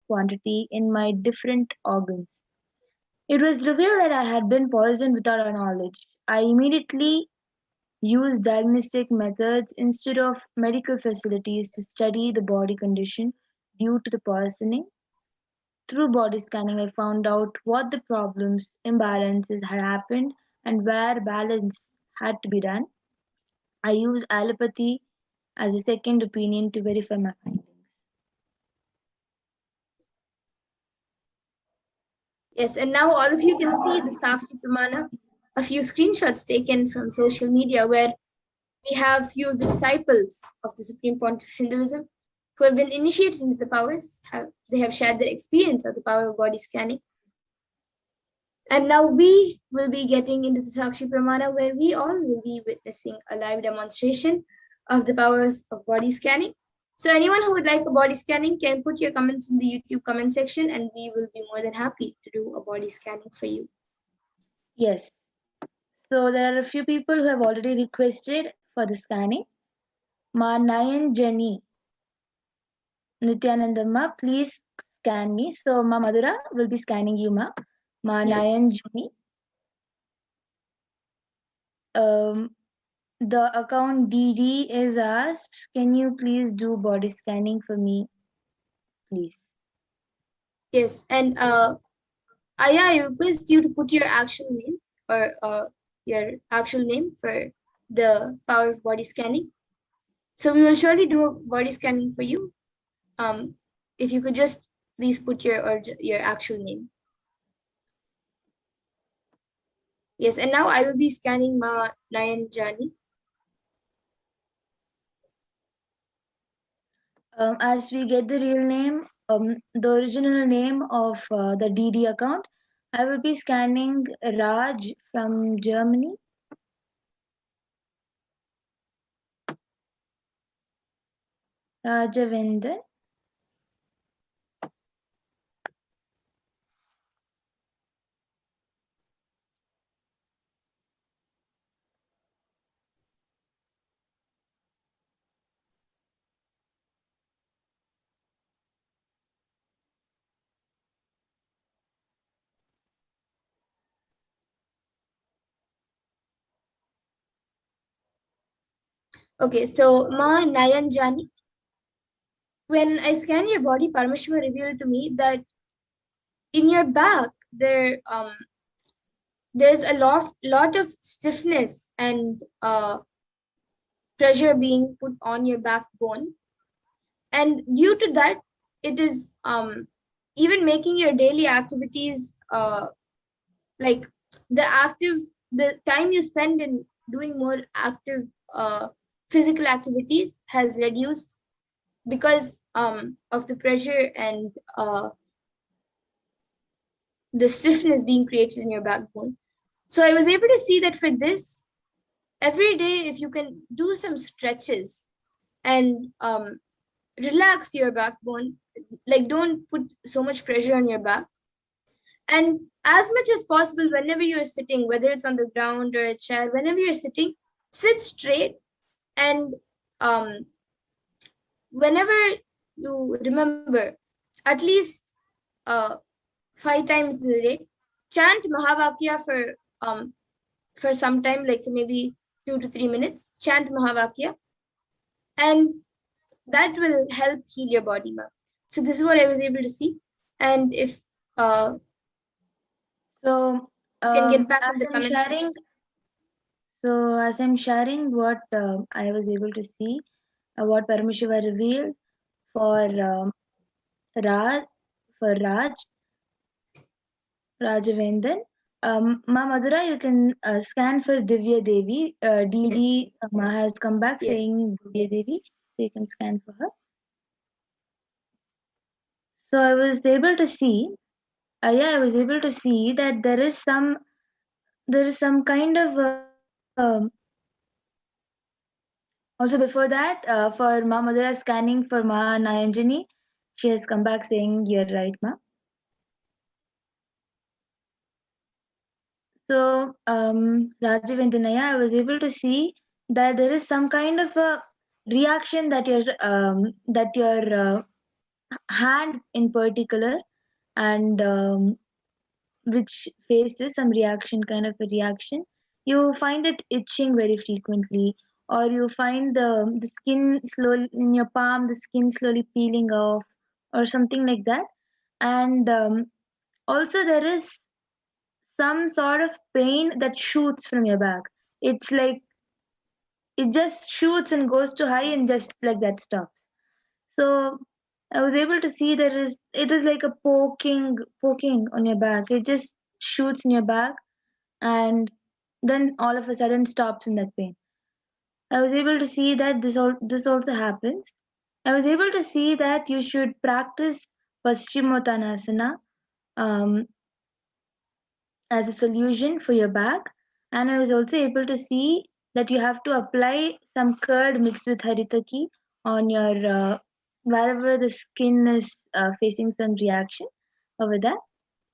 quantity in my different organs. It was revealed that I had been poisoned without our knowledge. I immediately used diagnostic methods instead of medical facilities to study the body condition due to the poisoning. Through body scanning, I found out what the problems, imbalances had happened, and where balance had to be done. I use allopathy as a second opinion to verify my findings. Yes, and now all of you can see the Sakshi Pramana, a few screenshots taken from social media where we have few of the disciples of the Supreme Pontiff of Hinduism who have been initiated into the powers. They have shared their experience of the power of body scanning. And now we will be getting into the Sakshi Pramana where we all will be witnessing a live demonstration of the powers of body scanning. So anyone who would like a body scanning can put your comments in the YouTube comment section and we will be more than happy to do a body scanning for you. Yes. So there are a few people who have already requested for the scanning. Ma Nayan Jani Nithyananda Ma, please scan me. So Ma Madhura will be scanning you, Ma. Ma Yes. Nayan Jani. The account DD is asked, can you please do body scanning for me, please? Yes, and Aya, I request you to put your actual name or your actual name for the power of body scanning. So we will surely do a body scanning for you. If you could just please put your actual name. Yes, and now I will be scanning Ma Nayan Jani. As we get the real name, the original name of the DD account, I will be scanning Raj from Germany. Rajavendra. Okay, so Ma Nayan Jani. When I scan your body, Paramashiva revealed to me that in your back there's a lot of stiffness and pressure being put on your backbone, and due to that, it is even making your daily activities like the time you spend in doing more active physical activities has reduced because of the pressure and the stiffness being created in your backbone. So I was able to see that for this, every day, if you can do some stretches and relax your backbone, like don't put so much pressure on your back. And as much as possible, whenever you're sitting, whether it's on the ground or a chair, whenever you're sitting, sit straight. And whenever you remember, at least uh, 5 times in a day, chant Mahavakya for some time, like maybe 2 to 3 minutes, chant Mahavakya, and that will help heal your body, ma'am. So this is what I was able to see. And if So you can get back as in the I'm comment sharing, section. what I was able to see, what Paramashiva revealed for Raj, for Rajavendran. Ma Madhura, you can scan for Divya Devi. DD has come back Yes. saying Divya Devi, so you can scan for her. So I was able to see, I was able to see that there is some kind of also before that for Ma Madhura scanning for Ma Nayanjani, she has come back saying you're right, Ma. So, Rajavendanaya, I was able to see that there is some kind of a reaction that your hand in particular, and which faces some reaction, kind of a reaction, you find it itching very frequently, or you find the skin slowly in your palm, the skin slowly peeling off, or something like that. And also there is some sort of pain that shoots from your back. It's like it just shoots and goes to high and just like that stops. So I was able to see there is it is like a poking on your back. It just shoots in your back and then all of a sudden stops in that pain. I was able to see that this also happens. I was able to see that you should practice Paschimottanasana um, as a solution for your back, and I was also able to see that you have to apply some curd mixed with haritaki on your wherever the skin is facing some reaction over that.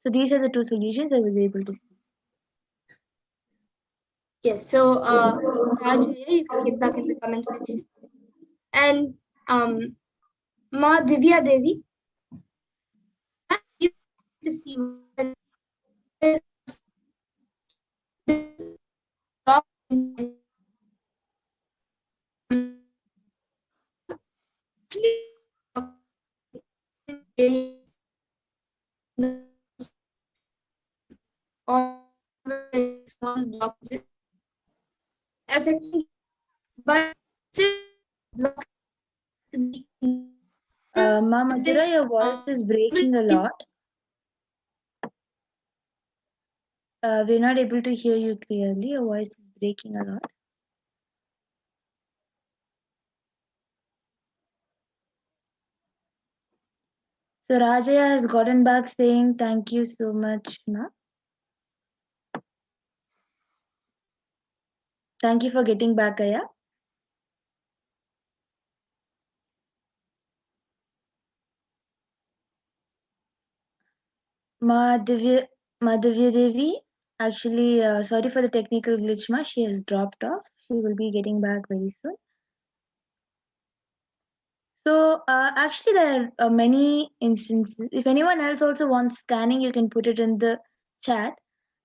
So these are the two solutions I was able to see. Yes, so Rajaya, you can get back in the comment section. And Ma Divya Devi, you to see there's this block in actually or very small blockages affecting, but still block to be Ma Madhura, your voice is breaking a lot. We're not able to hear you clearly. Your voice is breaking a lot. So Rajaya has gotten back saying thank you so much, Ma. Thank you for getting back, Aya. Ma Divya Devi, actually, sorry for the technical glitch, Ma. She has dropped off. She will be getting back very soon. So, actually, there are many instances. If anyone else also wants scanning, you can put it in the chat.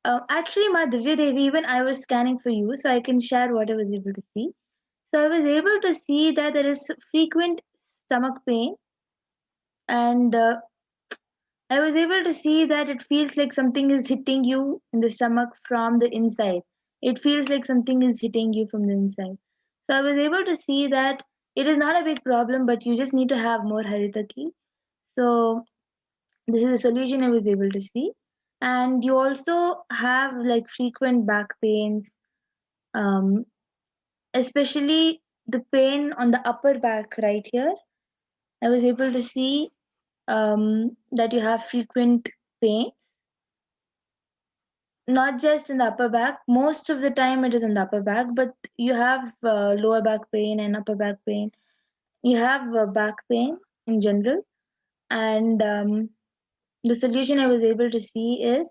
Actually, Ma Divya Devi, even I was scanning for you, so I can share what I was able to see. So, I was able to see that there is frequent stomach pain, and I was able to see that it feels like something is hitting you in the stomach from the inside. It feels like something is hitting you from the inside. So I was able to see that it is not a big problem, but you just need to have more haritaki. So this is a solution I was able to see. And you also have like frequent back pains, um, especially the pain on the upper back right here. I was able to see that you have frequent pain, not just in the upper back. Most of the time it is in the upper back, but you have lower back pain and upper back pain. You have back pain in general, and the solution I was able to see is,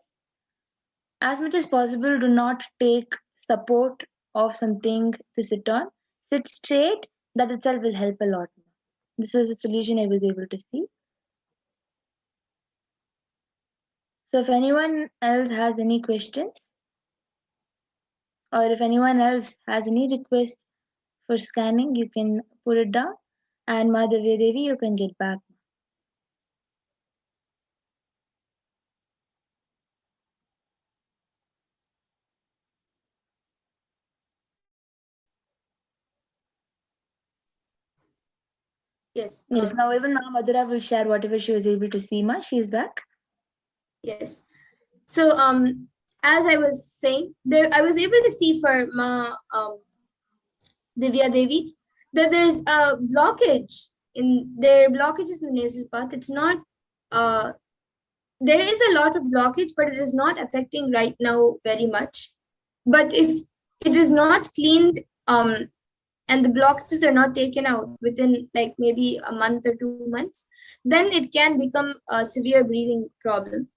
as much as possible, do not take support of something to sit on. Sit straight. That itself will help a lot. This was the solution I was able to see. So if anyone else has any questions, or if anyone else has any request for scanning, you can put it down. And Madhavya Devi, you can get back. yes, Yes, now even now Madhura will share whatever she was able to see. Ma, she is back. yes. So as I was saying, there I was able to see for Ma Divya Devi that there's a blockage in their blockages in the nasal path. It's not uh there is a lot of blockage, but it is not affecting right now very much. But if it is not cleaned, and the blockages are not taken out within like maybe a month or 2 months, then it can become a severe breathing problem.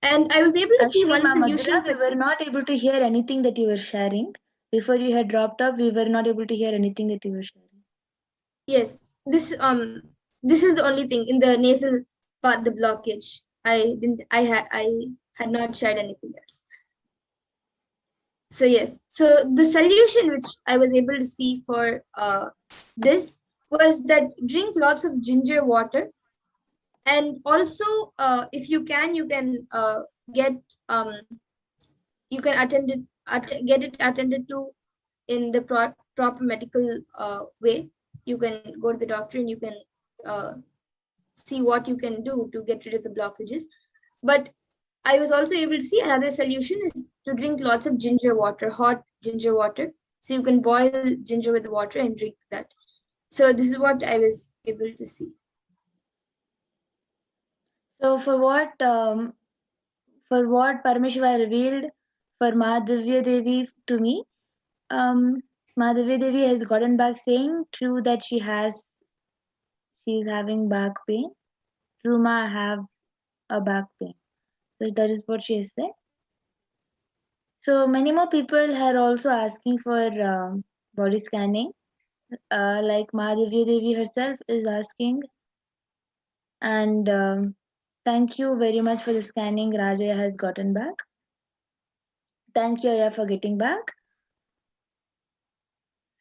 And I was able to see Actually, one Ma solution Madhura, for we were this. not able to hear anything that you were sharing. Before you had dropped off, we were not able to hear anything that you were sharing. Yes, this is the only thing in the nasal part, the blockage. I had not shared anything else. So yes, so the solution which I was able to see for this was that drink lots of ginger water, and also if you can, get um, you can get it attended to in the proper medical way. You can go to the doctor and you can uh, see what you can do to get rid of the blockages. But I was also able to see another solution is to drink lots of ginger water, hot ginger water. So you can boil ginger with water and drink that. So this is what I was able to see. So for what Paramashiva revealed for Madhavya Devi to me, um, Madhavya Devi has gotten back saying, true that she's having back pain. True, ma, I have a back pain. So that is what she has said. So many more people are also asking for body scanning, like Madhavya Devi herself is asking. And thank you very much for the scanning Rajaya has gotten back. Thank you, Aya, for getting back.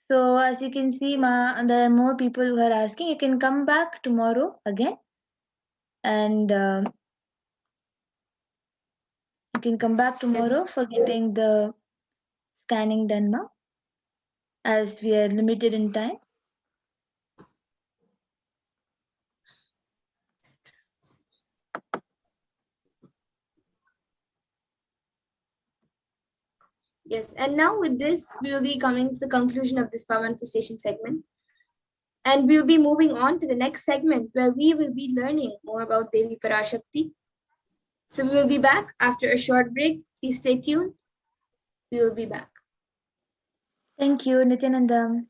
So as you can see, there are more people who are asking. You can come back tomorrow again, and you can come back tomorrow Yes. for getting the scanning done now, as we are limited in time. Yes, and now with this, we will be coming to the conclusion of this power manifestation segment. And we will be moving on to the next segment where we will be learning more about Devi Parashakti. So we will be back after a short break. Please stay tuned. We will be back. Thank you, Nithyananda.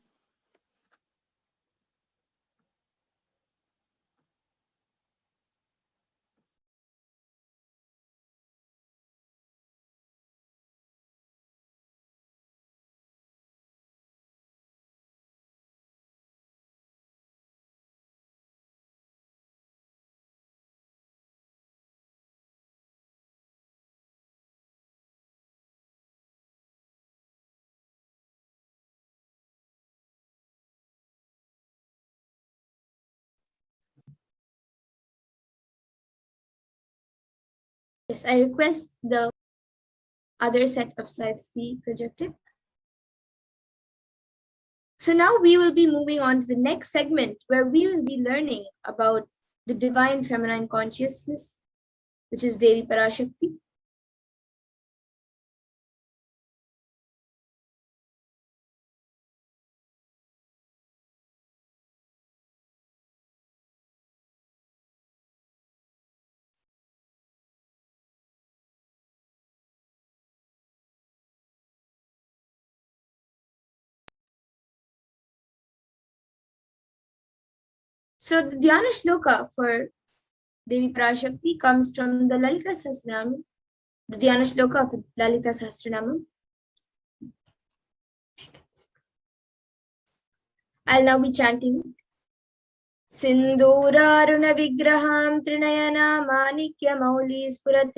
Yes, I request the other set of slides be projected. So now we will be moving on to the next segment where we will be learning about the divine feminine consciousness, which is Devi Parashakti. So the Dhyana Shloka for Devi Parashakti comes from the Lalita Sahasranam, the Dhyana Shloka of Lalita Sahasranam. I'll now be chanting. Sindhuraruna vigraham trinayana manikya mauli spurat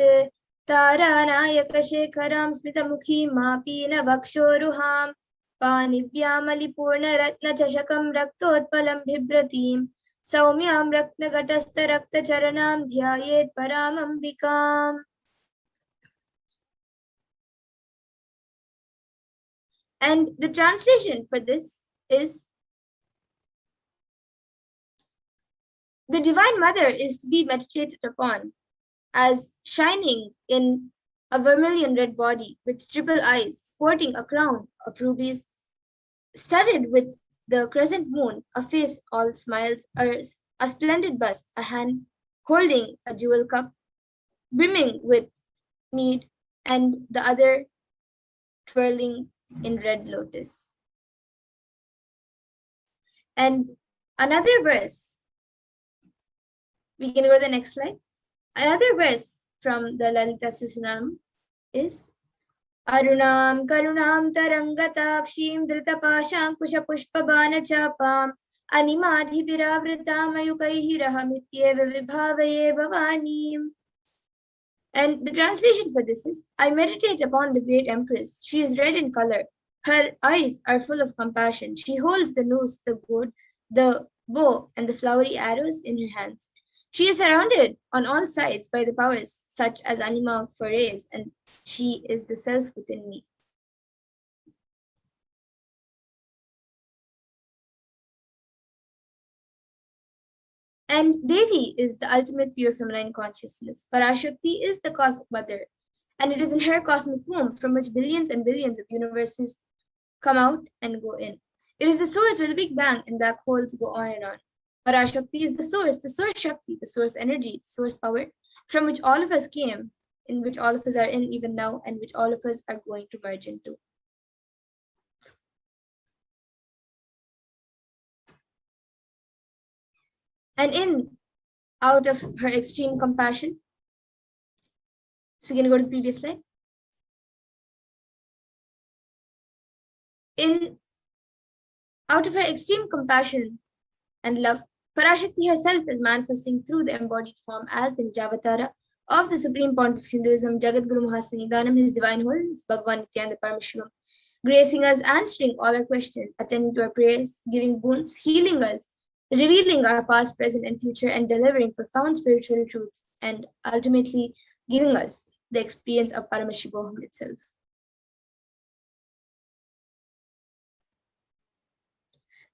taranayaka shekharam smritamukhi mapina vakshoruham panivyamali ratna chashakam raktotpalam bhibratim saumyam raknagatastha raktacharanam dhyayet paramambikam. And the translation for this is, the Divine Mother is to be meditated upon as shining in a vermilion red body with triple eyes, sporting a crown of rubies, studded with the crescent moon, a face all smiles, a splendid bust, a hand holding a jewel cup, brimming with mead, and the other twirling in red lotus. And another verse, we can go to the next slide. Another verse from the Lalita Sahasranam is Arunam Karunam Tarangatakshim Dritapasham Kusha Pushpabana Chapam animadhipiravritamayukaihirahamityeva vibhavaye bhavanim. And the translation for this is, I meditate upon the great empress. She is red in color. Her eyes are full of compassion. She holds the noose, the gourd, the bow, and the flowery arrows in her hands. She is surrounded on all sides by the powers such as anima forays, and she is the self within me. And Devi is the ultimate pure feminine consciousness. Parashakti is the cosmic mother, and it is in her cosmic womb from which billions and billions of universes come out and go in. It is the source where the Big Bang and black holes go on and on. Parashakti is the source Shakti, the source energy, the source power, from which all of us came, in which all of us are in even now, and which all of us are going to merge into. And out of her extreme compassion, so we can go to the previous slide. Out of her extreme compassion and love, Parashakti herself is manifesting through the embodied form as the Nijavatara of the Supreme Pontiff of Hinduism, Jagadguru Mahasanidanam, His Divine Holiness, Bhagavan Nithyananda Paramashivam, gracing us, answering all our questions, attending to our prayers, giving boons, healing us, revealing our past, present, and future, and delivering profound spiritual truths, and ultimately giving us the experience of Paramashivoham itself.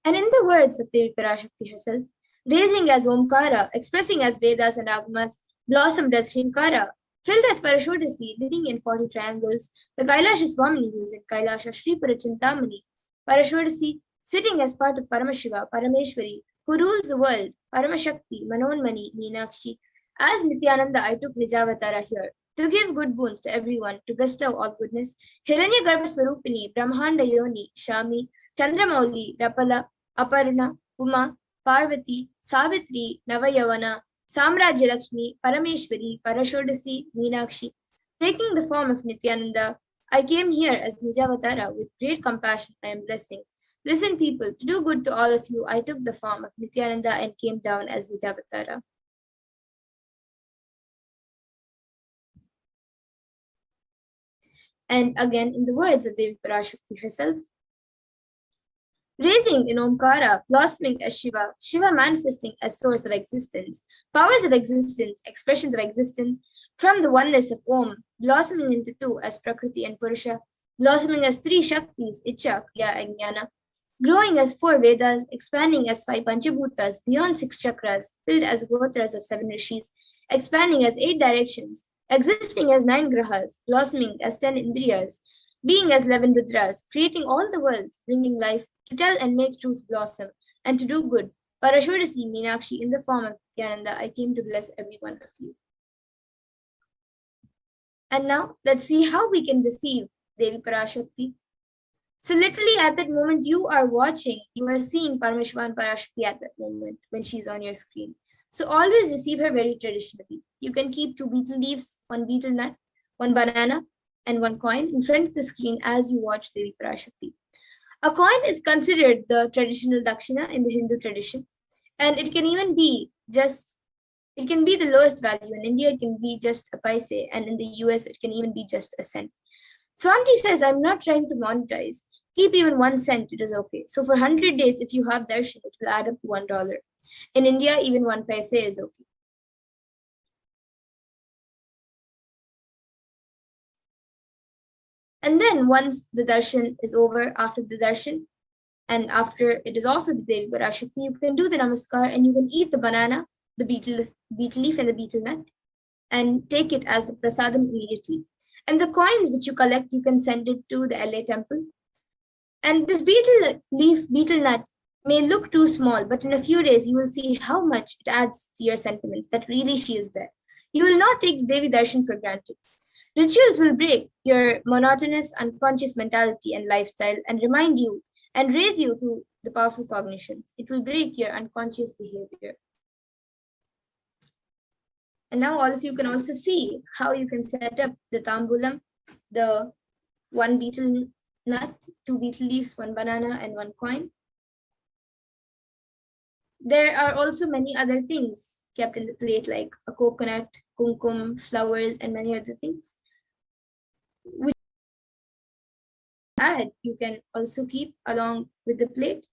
And in the words of Devi Parashakti herself, raising as Omkara, expressing as Vedas and Agamas, blossomed as Shinkara, filled as Parashodasi, living in 40 triangles, the Kailasa Swamini, who is in Kailasa, Sri Parachintamani, Parashodasi, sitting as part of Paramashiva, Parameshwari, who rules the world, Paramashakti, Manonmani, Meenakshi. As Nithyananda, I took Nijavatara here to give good boons to everyone, to bestow all goodness. Hiranyagarbha Swarupini, Brahmanda Yoni, Shami, Chandramauli, Rapala, Aparna, Uma, Parvati, Savitri, Navayavana, Samrajya Lakshmi, Parameshwari, Parashodasi, Meenakshi. Taking the form of Nithyananda, I came here as Nijavatara with great compassion I am blessing. Listen, people, to do good to all of you, I took the form of Nithyananda and came down as Nijavatara. And again, in the words of Devi Parashakti herself, raising in Omkara, blossoming as Shiva, Shiva manifesting as source of existence, powers of existence, expressions of existence, from the oneness of Om, blossoming into two as Prakriti and Purusha, blossoming as three Shaktis, Icha, Kriya, and Jnana, growing as 4 Vedas, expanding as 5 Panchabhutas, beyond 6 chakras, filled as Gotras of 7 Rishis, expanding as 8 directions, existing as 9 Grahas, blossoming as 10 Indriyas, being as 11 Rudras, creating all the worlds, bringing life, to tell and make truth blossom, and to do good. Parashodasi Meenakshi, in the form of Nithyananda, I came to bless every one of you. And now, let's see how we can receive Devi Parashakti. So literally at that moment you are watching, you are seeing Paramashiva and Parashakti at that moment when she's on your screen. So always receive her very traditionally. You can keep 2 betel leaves, 1 betel nut, 1 banana, and 1 coin in front of the screen as you watch Devi Parashakti. A coin is considered the traditional dakshina in the Hindu tradition, and it can even be it can be the lowest value. In India, it can be just a paise, and in the US, it can even be just a cent. Swamiji says, I'm not trying to monetize. Keep even 1 cent, it is okay. So for 100 days, if you have darshan, it will add up to $1. In India, even 1 paise is okay. And then once the darshan is over, after the darshan, and after it is offered to Devi Parashakti, you can do the namaskar and you can eat the banana, the betel leaf and the betel nut, and take it as the prasadam immediately. And the coins which you collect, you can send it to the LA temple. And this betel leaf, betel nut may look too small, but in a few days you will see how much it adds to your sentiments, that really she is there. You will not take Devi Darshan for granted. Rituals will break your monotonous, unconscious mentality and lifestyle and remind you and raise you to the powerful cognitions. It will break your unconscious behavior. And now all of you can also see how you can set up the tambulam, the 1 betel nut, 2 betel leaves, 1 banana, and 1 coin. There are also many other things kept in the plate, like a coconut, kumkum, flowers, and many other things. Which add, you can also keep along with the plate.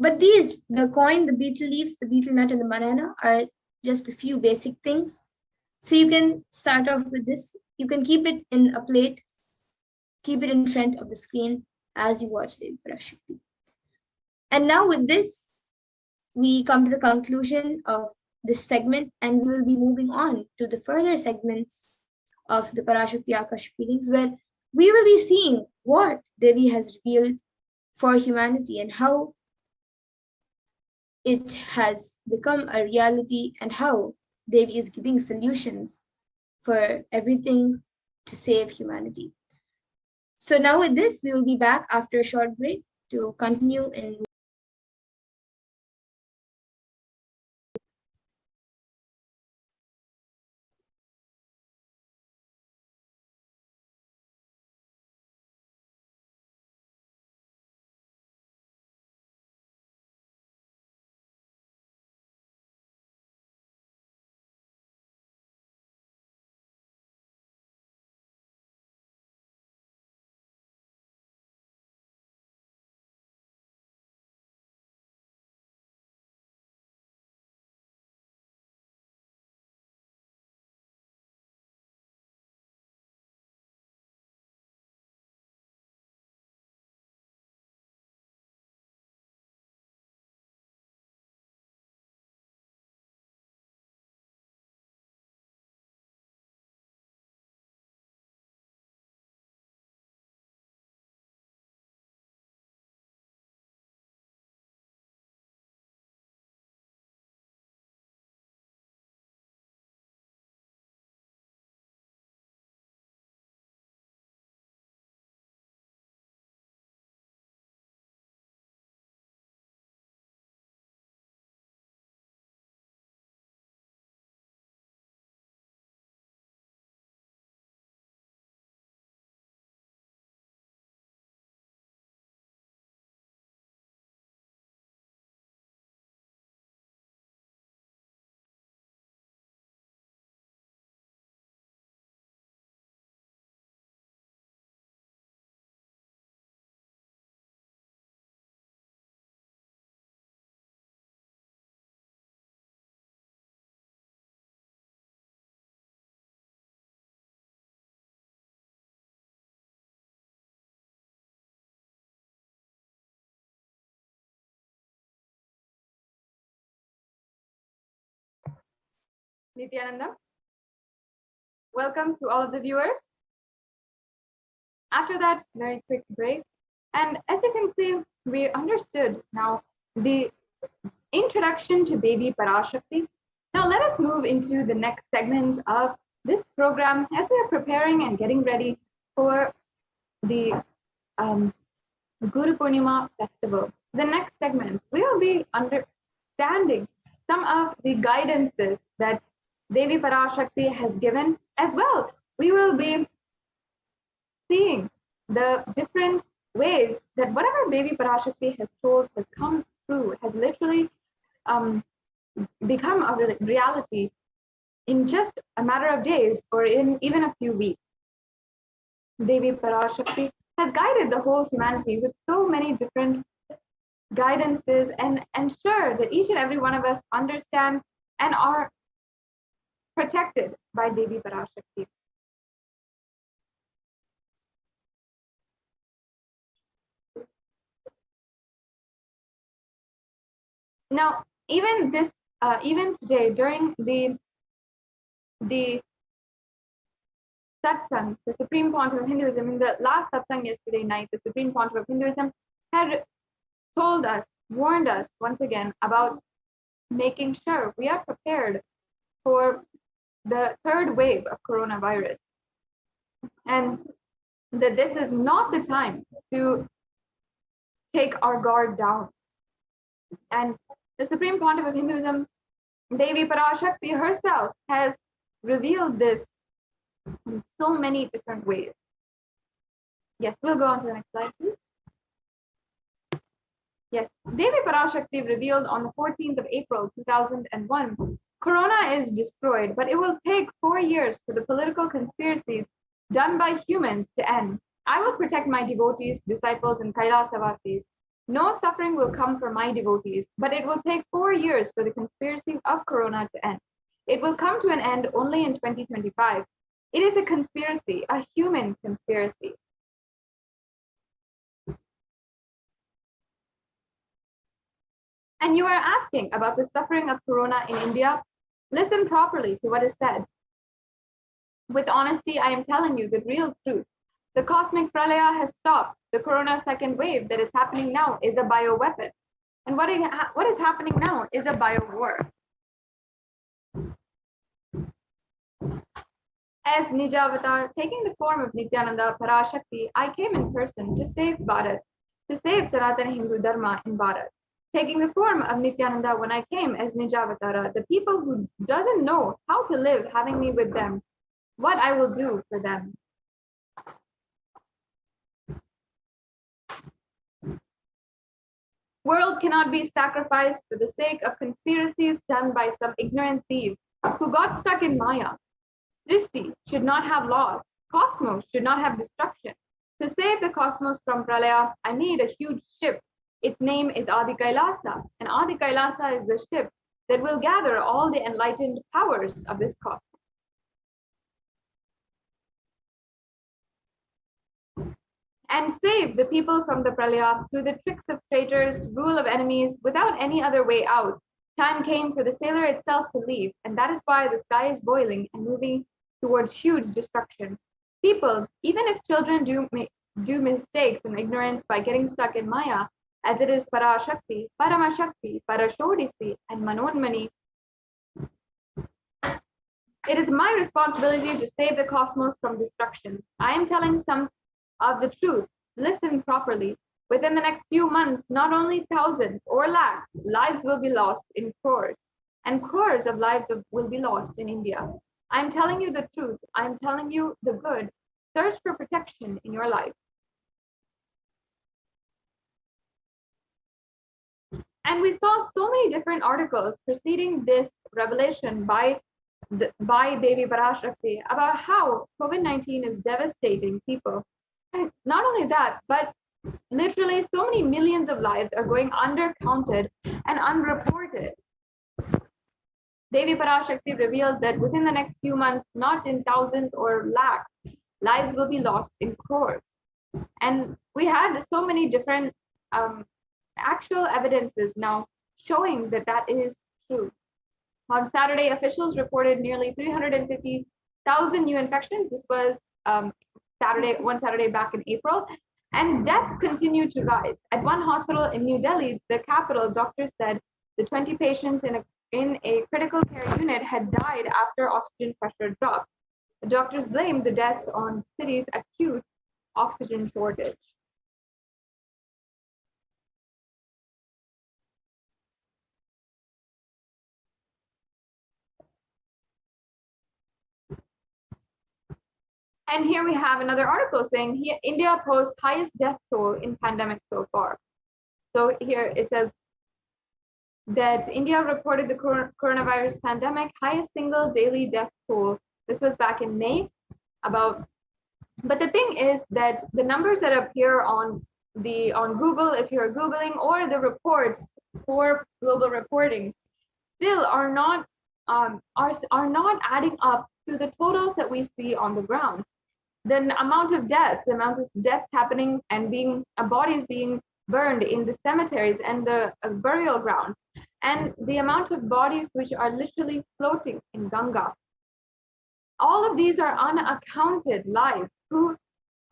But these, the coin, the betel leaves, the betel nut, and the banana are just a few basic things. So you can start off with this. You can keep it in a plate, keep it in front of the screen as you watch the Parashakti. And now with this, we come to the conclusion of this segment, and we will be moving on to the further segments of the Parashakti Akash readings, where we will be seeing what Devi has revealed for humanity and how it has become a reality and how Devi is giving solutions for everything to save humanity. So now with this, we will be back after a short break to continue in Nithyananda. Welcome to all of the viewers. After that very quick break, and as you can see, we understood now the introduction to Devi Parashakti. Now let us move into the next segment of this program as we are preparing and getting ready for the Guru Purnima festival. The next segment, we will be understanding some of the guidances that Devi Parashakti has given. As well, we will be seeing the different ways that whatever Devi Parashakti has told has come true, has literally become a reality in just a matter of days or in even a few weeks. Devi Parashakti has guided the whole humanity with so many different guidances and ensure that each and every one of us understand and are protected by Devi Parashakti. Now, even today during the satsang, the Supreme Pontiff of Hinduism, in the last satsang yesterday night, the Supreme Pontiff of Hinduism had told us, warned us once again about making sure we are prepared for the third wave of coronavirus, and that this is not the time to take our guard down. And the Supreme Pontiff of Hinduism, Devi Parashakti herself, has revealed this in so many different ways. Yes, we'll go on to the next slide, please. Yes, Devi Parashakti revealed on the 14th of April 2001, Corona is destroyed, but it will take 4 years for the political conspiracies done by humans to end. I will protect my devotees, disciples, and Kailasa. No suffering will come for my devotees, but it will take 4 years for the conspiracy of Corona to end. It will come to an end only in 2025. It is a conspiracy, a human conspiracy. And you are asking about the suffering of Corona in India? Listen properly to what is said. With honesty, I am telling you the real truth. The cosmic pralaya has stopped. The Corona second wave that is happening now is a bioweapon. And what is happening now is a biowar. As Nijavatar, taking the form of Nithyananda Parashakti, I came in person to save Bharat, to save Sanatana Hindu Dharma in Bharat. Taking the form of Nithyananda when I came as Nijavatara, the people who doesn't know how to live having me with them, what I will do for them. World cannot be sacrificed for the sake of conspiracies done by some ignorant thieves who got stuck in Maya. Srishti should not have loss. Cosmos should not have destruction. To save the cosmos from Pralaya, I made a huge ship. Its name is Adi Kailasa, and Adi Kailasa is the ship that will gather all the enlightened powers of this cosmos. And save the people from the Pralaya through the tricks of traitors, rule of enemies, without any other way out. Time came for the sailor itself to leave, and that is why the sky is boiling and moving towards huge destruction. People, even if children do mistakes and ignorance by getting stuck in Maya, as it is Parashakti, Paramashakti, Parashodisi, and Manonmani, it is my responsibility to save the cosmos from destruction. I am telling some of the truth. Listen properly. Within the next few months, not only thousands or lakhs, lives will be lost in crores, and crores of lives will be lost in India. I'm telling you the truth. I'm telling you the good. Search for protection in your life. And we saw so many different articles preceding this revelation by Devi Parashakti about how COVID-19 is devastating people. And not only that, but literally so many millions of lives are going undercounted and unreported. Devi Parashakti revealed that within the next few months, not in thousands or lakhs, lives will be lost in crores. And we had so many different actual evidences now showing that that is true. On Saturday, officials reported nearly 350,000 new infections. This was one Saturday back in April, and deaths continue to rise. At one hospital in New Delhi, the capital, doctors said the 20 patients in a critical care unit had died after oxygen pressure dropped. The doctors blamed the deaths on the city's acute oxygen shortage. And here we have another article saying India posts highest death toll in pandemic so far. So here it says that India reported the coronavirus pandemic highest single daily death toll. This was back in May. But the thing is that the numbers that appear on Google, if you're Googling, or the reports for global reporting, still are not adding up to the totals that we see on the ground. The amount of deaths happening and bodies being burned in the cemeteries and the burial grounds, and the amount of bodies which are literally floating in Ganga. All of these are unaccounted lives,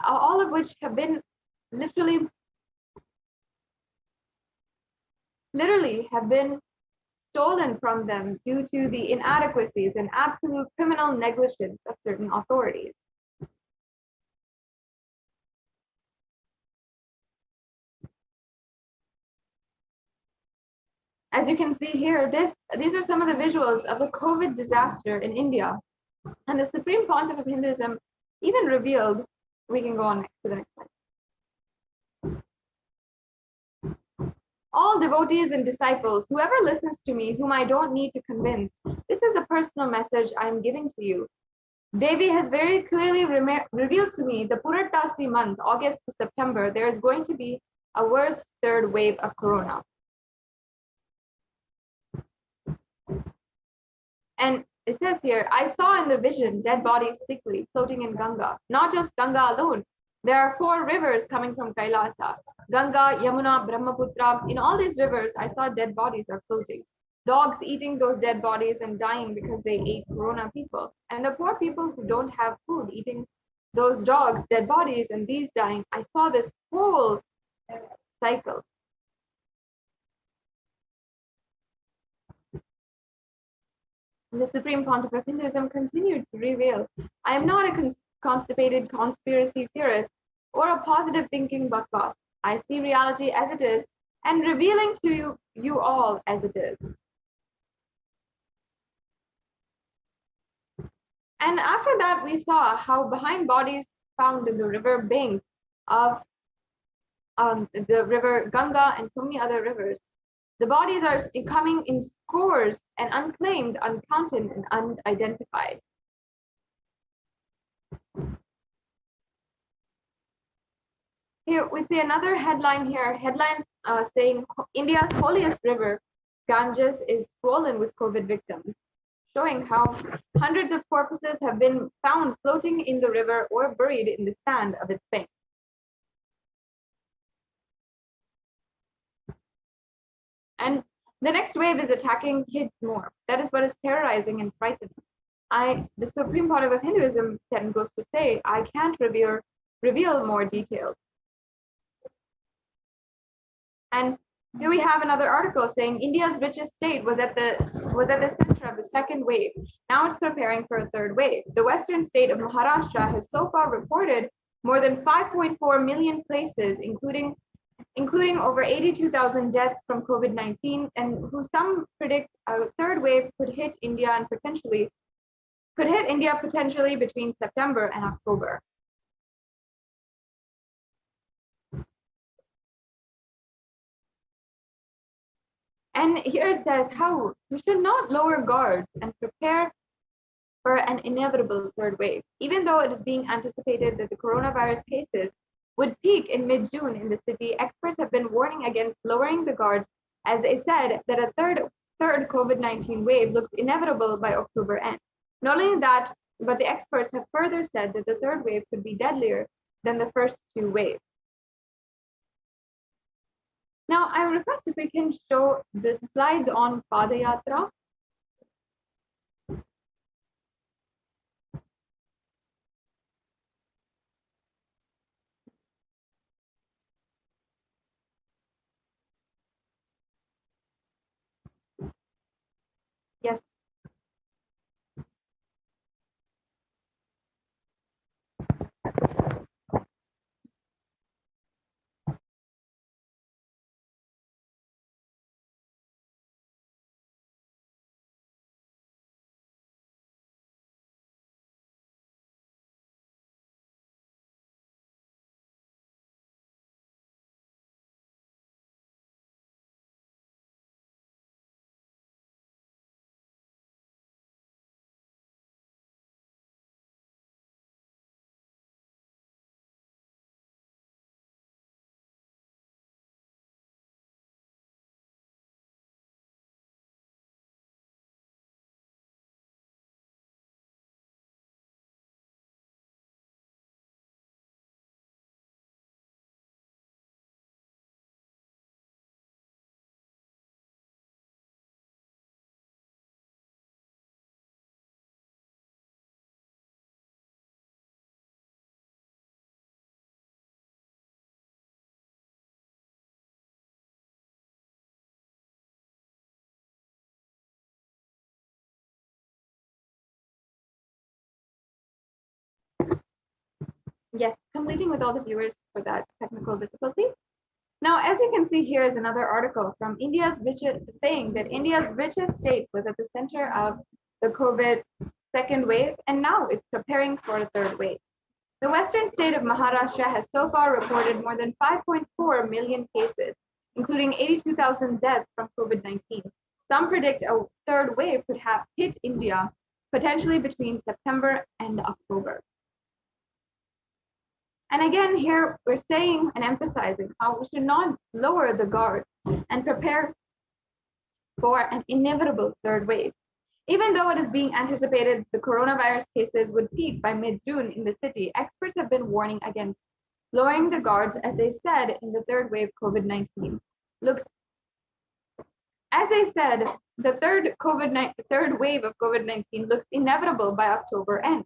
all of which have been literally have been stolen from them due to the inadequacies and absolute criminal negligence of certain authorities. As you can see here, these are some of the visuals of the COVID disaster in India. And the Supreme Pontiff of Hinduism even revealed, we can go on to the next slide. All devotees and disciples, whoever listens to me, whom I don't need to convince, this is a personal message I am giving to you. Devi has very clearly revealed to me the Purattasi month, August to September, there is going to be a worse third wave of corona. And it says here, I saw in the vision dead bodies thickly floating in Ganga. Not just Ganga alone. There are 4 rivers coming from Kailasa. Ganga, Yamuna, Brahmaputra. In all these rivers, I saw dead bodies are floating. Dogs eating those dead bodies and dying because they ate corona people. And the poor people who don't have food eating those dogs, dead bodies, and these dying. I saw this whole cycle. The Supreme Pontiff of Hinduism continued to reveal, I am not a constipated conspiracy theorist or a positive thinking buckbot. I see reality as it is and revealing to you all as it is. And after that, we saw how behind bodies found in the river bank of the river Ganga and so many other rivers, the bodies are coming in scores and unclaimed, uncounted, and unidentified. Here we see another headline here, headlines saying India's holiest river, Ganges, is swollen with COVID victims, showing how hundreds of corpses have been found floating in the river or buried in the sand of its bank. And the next wave is attacking kids more. That is what is terrorizing and frightening. The Supreme Pontiff of Hinduism then goes to say, I can't reveal more details. And here we have another article saying India's richest state was at the center of the second wave. Now it's preparing for a third wave. The western state of Maharashtra has so far reported more than 5.4 million cases, including over 82,000 deaths from COVID-19, and who some predict a third wave could hit India potentially between September and October. And here it says how we should not lower guards and prepare for an inevitable third wave. Even though it is being anticipated that the coronavirus cases would peak in mid-June in the city, experts have been warning against lowering the guards, as they said that a third COVID-19 wave looks inevitable by October end. Not only that, but the experts have further said that the third wave could be deadlier than the first 2 waves. Now, I request if we can show the slides on Padayatra. Yes. Yes, completing with all the viewers for that technical difficulty. Now, as you can see here is another article from saying that India's richest state was at the center of the COVID second wave, and now it's preparing for a third wave. The western state of Maharashtra has so far reported more than 5.4 million cases, including 82,000 deaths from COVID-19. Some predict a third wave could have hit India potentially between September and October. And again, here we're saying and emphasizing how we should not lower the guard and prepare for an inevitable third wave. Even though it is being anticipated the coronavirus cases would peak by mid-June in the city, experts have been warning against lowering the guards, as they said in the third wave COVID-19 looks. As they said, the third wave of COVID-19 looks inevitable by October end.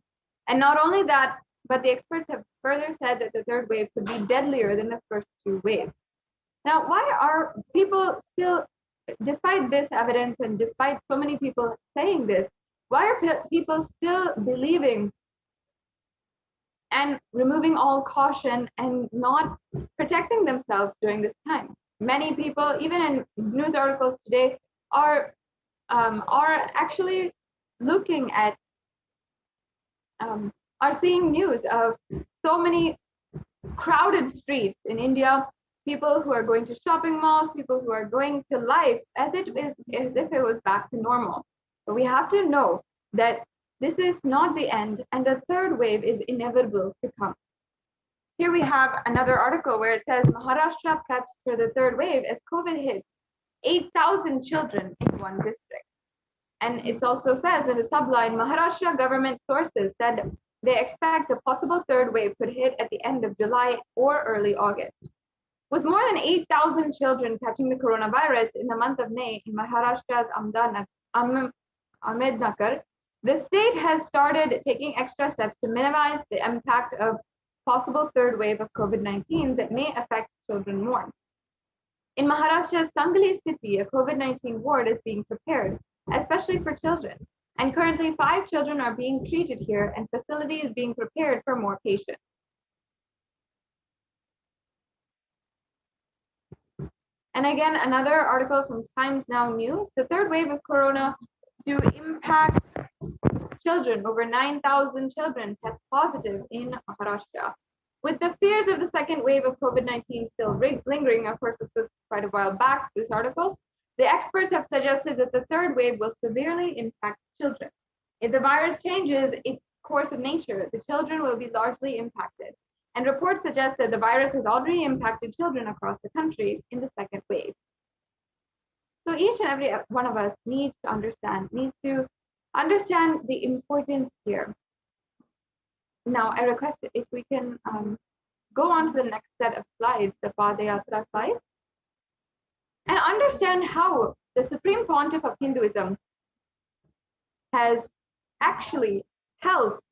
And not only that, but the experts have further said that the third wave could be deadlier than the first two waves. Now, why are people still, despite this evidence and despite so many people saying this, why are people still believing and removing all caution and not protecting themselves during this time? Many people, even in news articles today, are actually looking at, are seeing news of so many crowded streets in India, people who are going to shopping malls, people who are going to life as if it was back to normal. But we have to know that this is not the end, and the third wave is inevitable to come. Here we have another article where it says Maharashtra preps for the third wave as COVID hits 8,000 children in one district. And it also says in the subline, Maharashtra government sources said they expect a possible third wave could hit at the end of July or early August. With more than 8,000 children catching the coronavirus in the month of May in Maharashtra's Ahmednagar, the state has started taking extra steps to minimize the impact of possible third wave of COVID-19 that may affect children more. In Maharashtra's Sangli city, a COVID-19 ward is being prepared, especially for children. And currently 5 children are being treated here, and facility is being prepared for more patients. And again, another article from Times Now News, the third wave of corona to impact children. Over 9,000 children test positive in Maharashtra. With the fears of the second wave of COVID-19 still lingering, of course, this was quite a while back, this article, the experts have suggested that the third wave will severely impact children. If the virus changes its course of nature, the children will be largely impacted. And reports suggest that the virus has already impacted children across the country in the second wave. So each and every one of us needs to understand the importance here. Now, I request if we can go on to the next set of slides, the Padayatra slide, and understand how the Supreme Pontiff of Hinduism has actually helped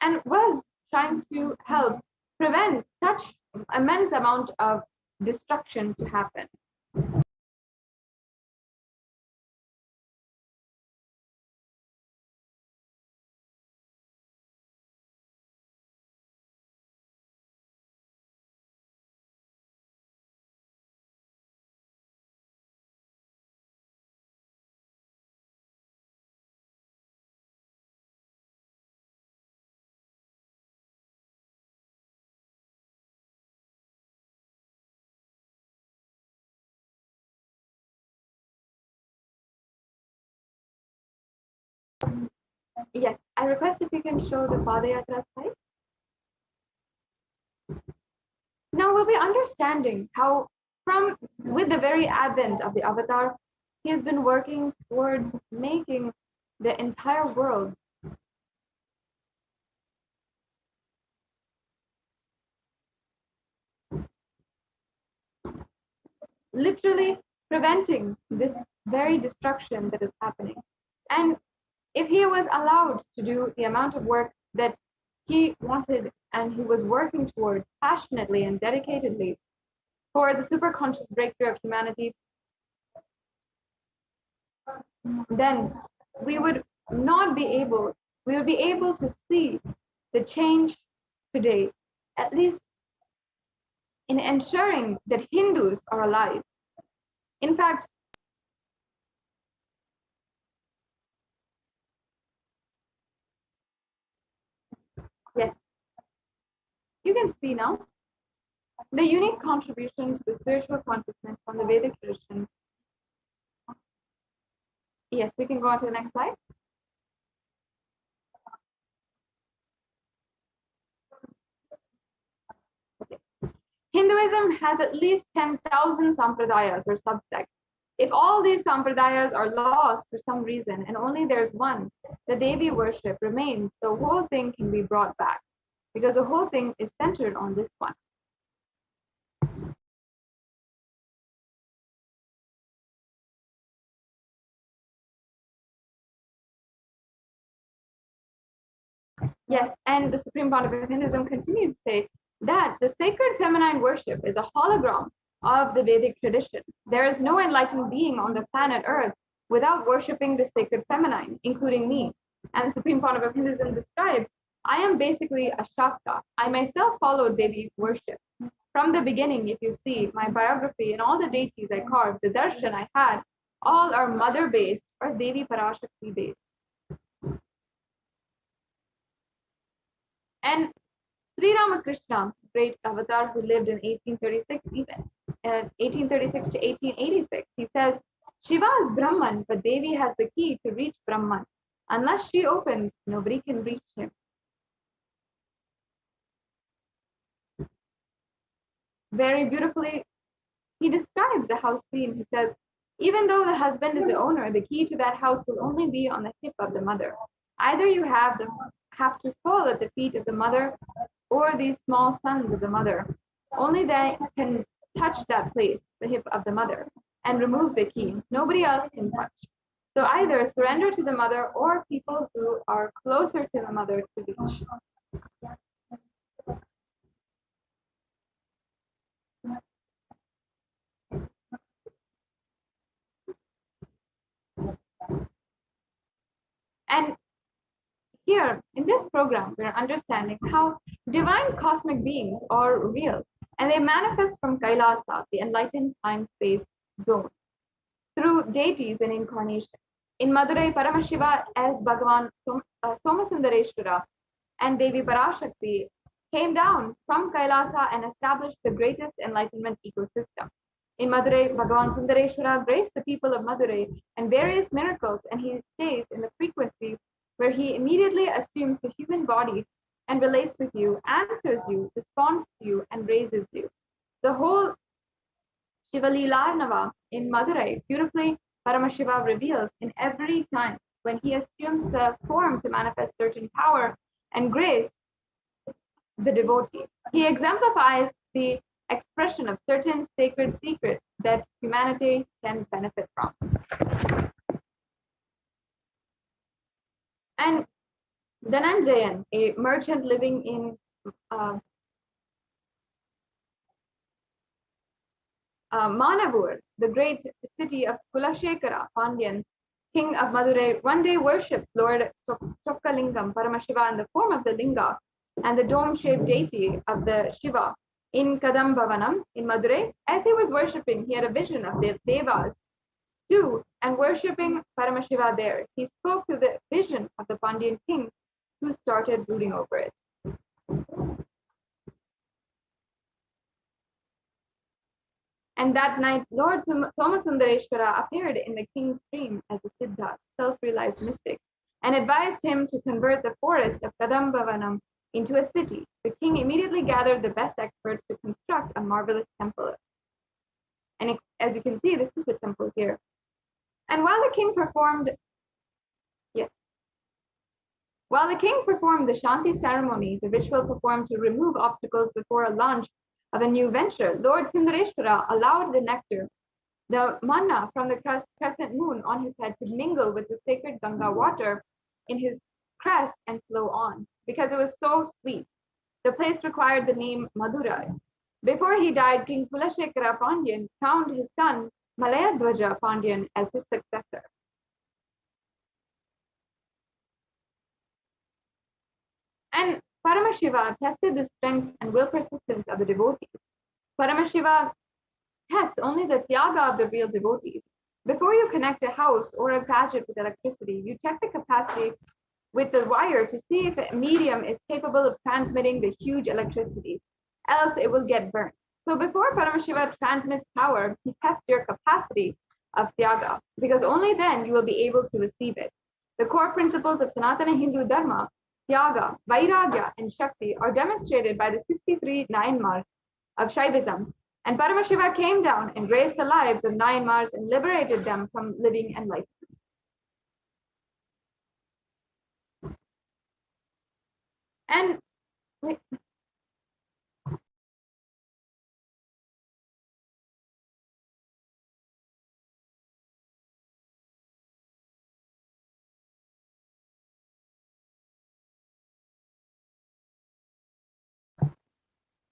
and was trying to help prevent such immense amount of destruction to happen. Yes, I request if you can show the Padayatra slide. Now we'll be understanding how with the very advent of the avatar, he has been working towards making the entire world literally preventing this very destruction that is happening. And if he was allowed to do the amount of work that he wanted and he was working toward passionately and dedicatedly for the superconscious breakthrough of humanity, then we would be able to see the change today, at least in ensuring that Hindus are alive. In fact, yes, you can see now. The unique contribution to the spiritual consciousness from the Vedic tradition. Yes, we can go on to the next slide. Okay. Hinduism has at least 10,000 sampradayas or subsects. If all these sampradayas are lost for some reason and only there's one, the Devi worship remains, the whole thing can be brought back because the whole thing is centered on this one. Yes, and the Supreme Pontiff of Hinduism continues to say that the sacred feminine worship is a hologram of the Vedic tradition. There is no enlightened being on the planet Earth without worshipping the sacred feminine, including me. And the Supreme Pontiff of Hinduism describes, I am basically a Shakta. I myself followed Devi worship. From the beginning, if you see my biography and all the deities I carved, the darshan I had, all are mother-based or Devi Parashakti-based. And Sri Ramakrishna, great avatar who lived in 1836 even, 1836 to 1886, he says, Shiva is Brahman, but Devi has the key to reach Brahman. Unless she opens, nobody can reach him. Very beautifully, he describes the house scene. He says, even though the husband is the owner, the key to that house will only be on the hip of the mother. Either you have to fall at the feet of the mother or these small sons of the mother. Only they can touch that place, the hip of the mother, and remove the key. Nobody else can touch. So either surrender to the mother or people who are closer to the mother to reach. And here in this program, we're understanding how divine cosmic beings are real and they manifest from Kailasa, the enlightened time-space zone, through deities and incarnation. In Madurai, Paramashiva as Bhagavan Somasundareshwara and Devi Parashakti came down from Kailasa and established the greatest enlightenment ecosystem. In Madurai, Bhagavan Sundareshwara graced the people of Madurai and various miracles, and he stays in the frequency where he immediately assumes the human body and relates with you, answers you, responds to you, and raises you. The whole Shivalilarnava in Madurai beautifully Paramashiva reveals in every time when he assumes the form to manifest certain power and grace the devotee. He exemplifies the expression of certain sacred secrets that humanity can benefit from. And Dhananjayan, a merchant living in Manavur, the great city of Kulashekara, Pandyan, king of Madurai, one day worshipped Lord Chokkalingam Paramashiva in the form of the linga and the dome-shaped deity of the Shiva in Kadambavanam in Madurai. As he was worshipping, he had a vision of the Devas too, and worshipping Paramashiva there. He spoke to the vision of the Pandyan king, who started brooding over it. And that night, Lord Somasundareshwara appeared in the king's dream as a Siddha, self-realized mystic, and advised him to convert the forest of Kadambavanam into a city. The king immediately gathered the best experts to construct a marvelous temple. And as you can see, this is the temple here. And while the king performed the Shanti ceremony, the ritual performed to remove obstacles before a launch of a new venture, Lord Sundareshwara allowed the nectar, the manna from the crescent moon on his head, to mingle with the sacred Ganga water in his crest and flow on, because it was so sweet. The place required the name Madurai. Before he died, King Kulashekara Pandyan crowned his son Malayadwaja Pandyan as his successor. And Paramashiva tested the strength and will persistence of the devotees. Paramashiva tests only the tyaga of the real devotees. Before you connect a house or a gadget with electricity, you check the capacity with the wire to see if a medium is capable of transmitting the huge electricity, else it will get burnt. So before Paramashiva transmits power, he tests your capacity of Tyaga, because only then you will be able to receive it. The core principles of Sanatana Hindu Dharma, Tyaga, Vairagya, and Shakti, are demonstrated by the 63 Nayanmars of Shaivism. And Paramashiva came down and raised the lives of Nayanmars and liberated them from living enlightenment. And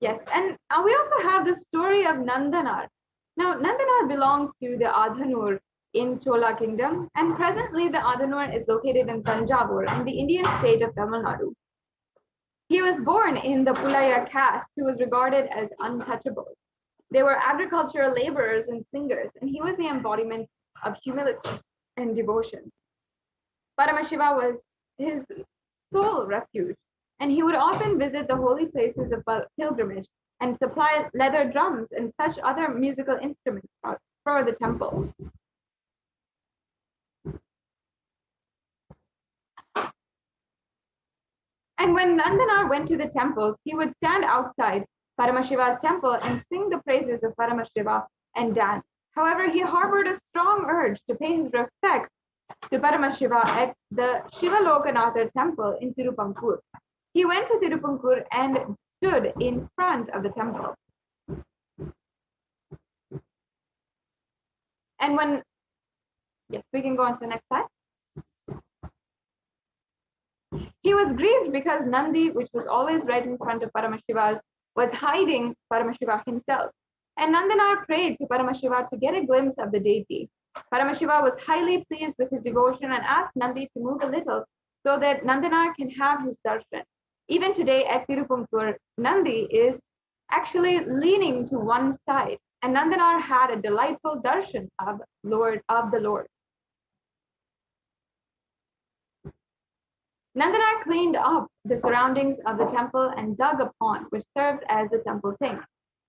yes, and we also have the story of Nandanar. Now, Nandanar belonged to the Adhanur in Chola Kingdom, and presently the Adhanur is located in Tanjavur in the Indian state of Tamil Nadu. He was born in the Pulaya caste, who was regarded as untouchable. They were agricultural laborers and singers, and he was the embodiment of humility and devotion. Paramashiva was his sole refuge, and he would often visit the holy places of pilgrimage and supply leather drums and such other musical instruments for the temples. And when Nandanar went to the temples, he would stand outside Paramashiva's temple and sing the praises of Paramashiva and dance. However, he harbored a strong urge to pay his respects to Paramashiva at the Shiva Lokanatha temple in Tirupankur. He went to Tirupankur and stood in front of the temple. And when, yes, we can go on to the next slide. He was grieved because Nandi, which was always right in front of Paramashiva's, was hiding Paramashiva himself. And Nandanar prayed to Paramashiva to get a glimpse of the deity. Paramashiva was highly pleased with his devotion and asked Nandi to move a little so that Nandanar can have his darshan. Even today at Tirupunkur, Nandi is actually leaning to one side, and Nandanar had a delightful darshan of the Lord. Nandanar cleaned up the surroundings of the temple and dug a pond which served as the temple sink.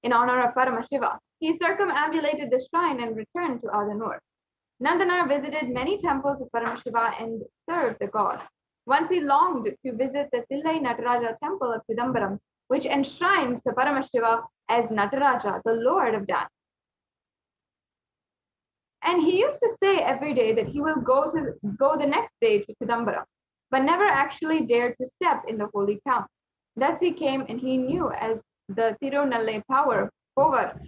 In honor of Paramashiva, he circumambulated the shrine and returned to Adhanur. Nandanar visited many temples of Paramashiva and served the god. Once he longed to visit the Thillai Nataraja temple of Chidambaram, which enshrines the Paramashiva as Nataraja, the Lord of Dance. And he used to say every day that he will go the next day to Chidambaram, but never actually dared to step in the holy town. Thus he came and he knew as the Tirunallai Povar,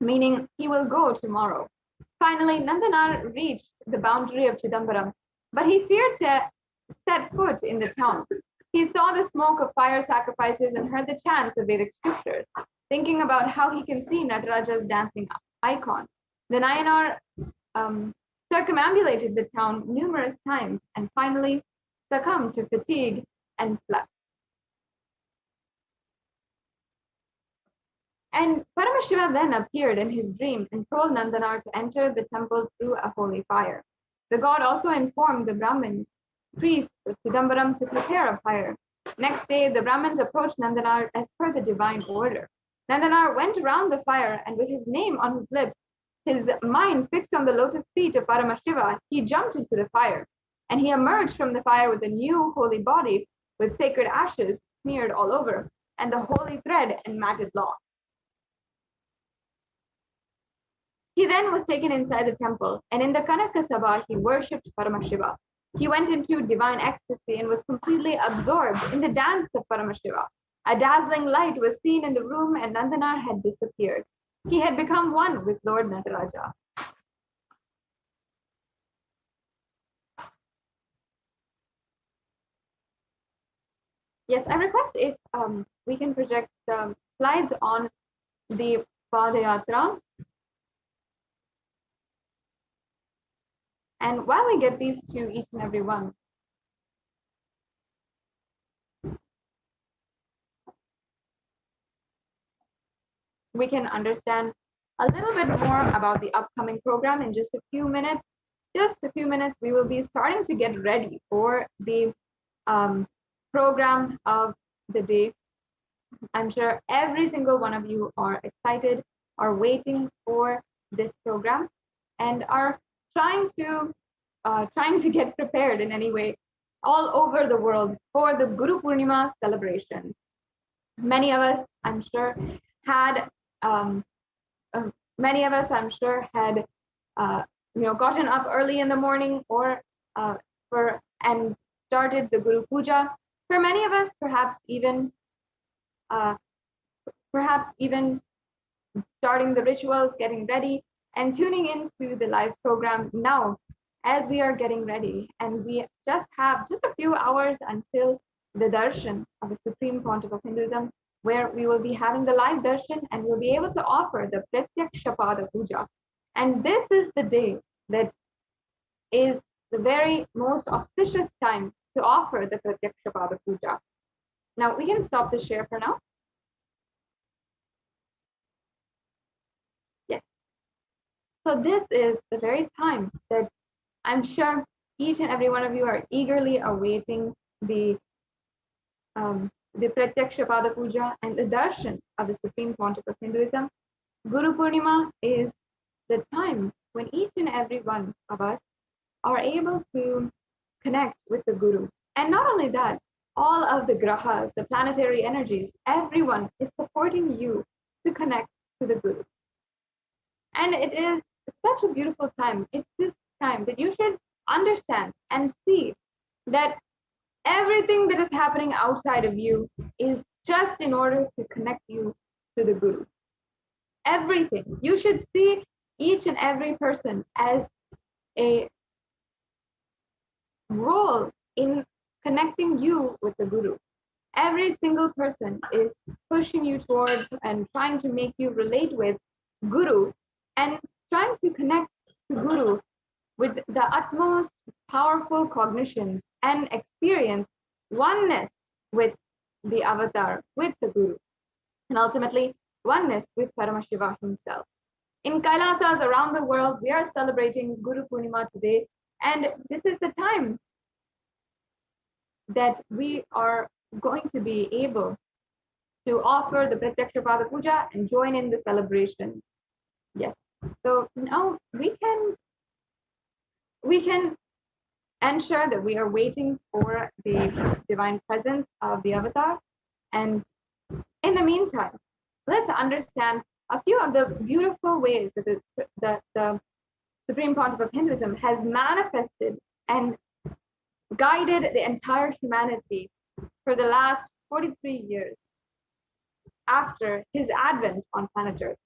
meaning he will go tomorrow. Finally, Nandanar reached the boundary of Chidambaram, but he feared to set foot in the town. He saw the smoke of fire sacrifices and heard the chants of Vedic scriptures, thinking about how he can see Nataraja's dancing icon. The Nayanar circumambulated the town numerous times and finally succumbed to fatigue and slept. And Paramashiva then appeared in his dream and told Nandanar to enter the temple through a holy fire. The god also informed the Brahmin priests of Chidambaram to prepare a fire. Next day, the Brahmins approached Nandanar as per the divine order. Nandanar went around the fire, and with his name on his lips, his mind fixed on the lotus feet of Paramashiva, he jumped into the fire, and he emerged from the fire with a new holy body with sacred ashes smeared all over, and the holy thread and matted locks. He then was taken inside the temple, and in the Kanaka Sabha, he worshipped Paramashiva. He went into divine ecstasy and was completely absorbed in the dance of Paramashiva. A dazzling light was seen in the room, and Nandanar had disappeared. He had become one with Lord Nataraja. Yes, I request if we can project the slides on the Padayatra. And while I get these to each and every one, we can understand a little bit more about the upcoming program in just a few minutes. Just a few minutes, we will be starting to get ready for the program of the day. I'm sure every single one of you are excited, are waiting for this program, and are trying to get prepared in any way all over the world for the Guru Purnima celebration. Many of us, I'm sure, had um, many of us, I'm sure, had gotten up early in the morning or and started the Guru Puja. For many of us, uh, perhaps even starting the rituals, getting ready, and tuning into the live program now as we are getting ready. And we just have just a few hours until the darshan of the Supreme Pontiff of Hinduism, where we will be having the live darshan and we'll be able to offer the Pratyaksha Pada Puja. And this is the day that is the very most auspicious time to offer the Pratyaksha Pada Puja. Now we can stop the share for now. Yes. So this is the very time that I'm sure each and every one of you are eagerly awaiting the Pratyaksha Pada Puja and the darshan of the Supreme Pontiff of Hinduism. Guru Purnima is the time when each and every one of us are able to connect with the Guru. And not only that, all of the grahas, the planetary energies, everyone is supporting you to connect to the Guru. And it is such a beautiful time. It's this time that you should understand and see that everything that is happening outside of you is just in order to connect you to the Guru. Everything. You should see each and every person as a role in connecting you with the Guru. Every single person is pushing you towards and trying to make you relate with Guru and trying to connect to Guru with the utmost powerful cognitions and experience oneness with the avatar, with the Guru, and ultimately oneness with Paramashiva himself. In Kailasas around the world, we are celebrating Guru Purnima today, and this is the time that we are going to be able to offer the Pratyaksha Pada Puja and join in the celebration. Yes. So now we can ensure that we are waiting for the divine presence of the avatar. And in the meantime, let's understand a few of the beautiful ways that the Supreme Pontiff of Hinduism has manifested and guided the entire humanity for the last 43 years after his advent on planet Earth.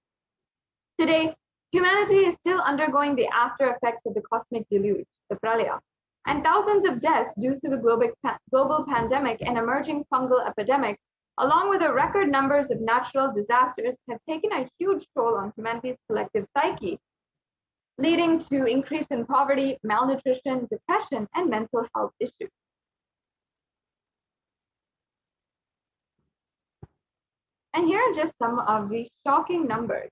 Today, humanity is still undergoing the after effects of the cosmic deluge, the pralaya, and thousands of deaths due to the global pandemic and emerging fungal epidemic, along with the record numbers of natural disasters, have taken a huge toll on humanity's collective psyche, leading to increase in poverty, malnutrition, depression, and mental health issues. And here are just some of the shocking numbers.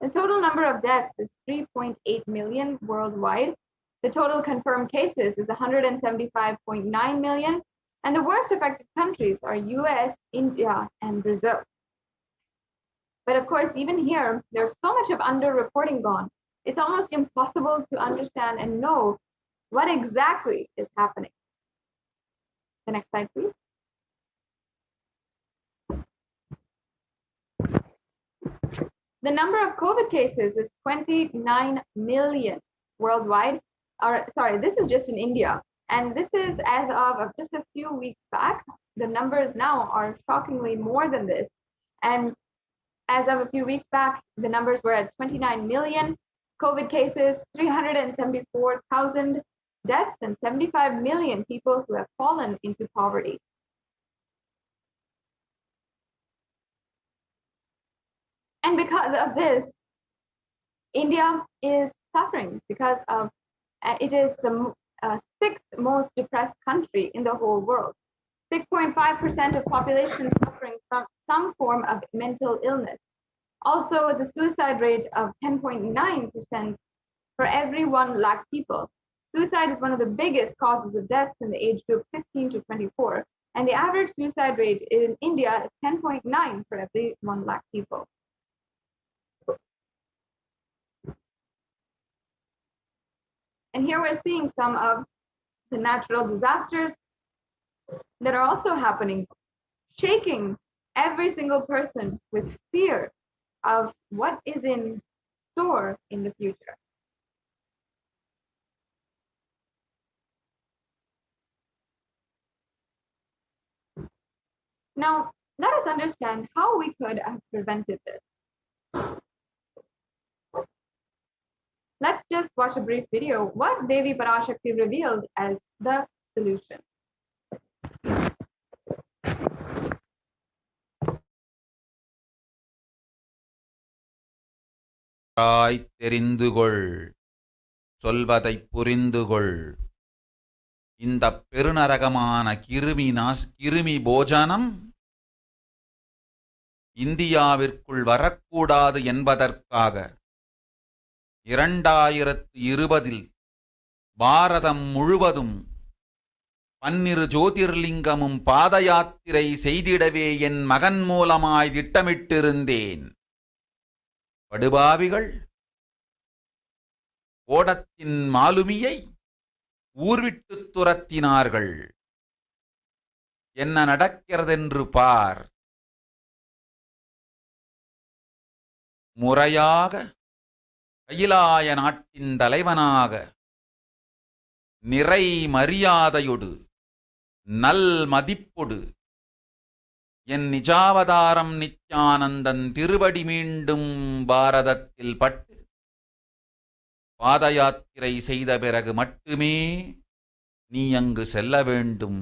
The total number of deaths is 3.8 million worldwide. The total confirmed cases is 175.9 million. And the worst affected countries are US, India, and Brazil. But of course, even here, there's so much of underreporting gone. It's almost impossible to understand and know what exactly is happening. The next slide, please. The number of COVID cases is 29 million worldwide. This is just in India. And this is as of just a few weeks back. The numbers now are shockingly more than this. And as of a few weeks back, the numbers were at 29 million COVID cases, 374,000 deaths, and 75 million people who have fallen into poverty. And because of this, India is suffering because of it is the sixth most depressed country in the whole world. 6.5% of population suffering from some form of mental illness. Also, the suicide rate of 10.9% for every 1 lakh people. Suicide is one of the biggest causes of death in the age group 15 to 24, And the average suicide rate in India is 10.9 for every 1 lakh people. And here we're seeing some of the natural disasters that are also happening, shaking every single person with fear of what is in store in the future. Now, let us understand how we could have prevented this. Let's just watch a brief video what Devi Parashakti revealed as the solution. தெரிந்துகொள் சொல்வதைப் புரிந்துகொள் இந்தப் பெருநரகமான கிருமி போஜனம் இந்தியாவிற்குள் வரக்கூடாது என்பதற்காக 2020 பாரதம் முழுவதும் 12 ஜோதிர்லிங்கமும் பாத யாத்திரை செய்திடவே என் மகன் மூலமாய் திட்டமிட்டிருந்தேன். படுபாவிகள் ஓடத்தின் மாலுமியை ஊர்விட்டு துரத்தினார்கள். என்ன நடக்கிறதென்று பார். முறையாக கைலாய நாட்டின் தலைவனாக நிறை மரியாதையொடு நல் மதிப்பொடு என் நிஜாவதாரம் நித்யானந்தன் திருவடி மீண்டும் பாரதத்தில் பட்டு பாத யாத்திரை செய்த பிறகு மட்டுமே நீ அங்கு செல்ல வேண்டும்.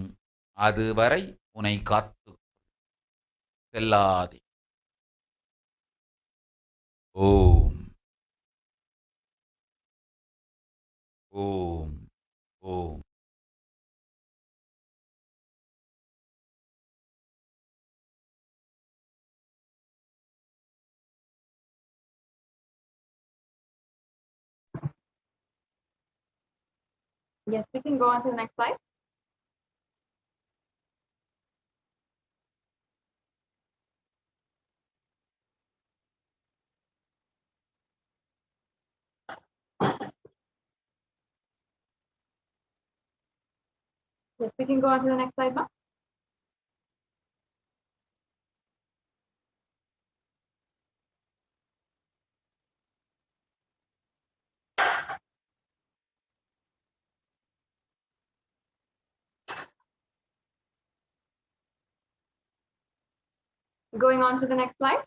அதுவரை உன்னை காத்து செல்லாதே. ஓம் ஓம் ஓம். Yes, we can go on to the next slide. Yes, we can go on to the next slide, ma'am. Going on to the next slide.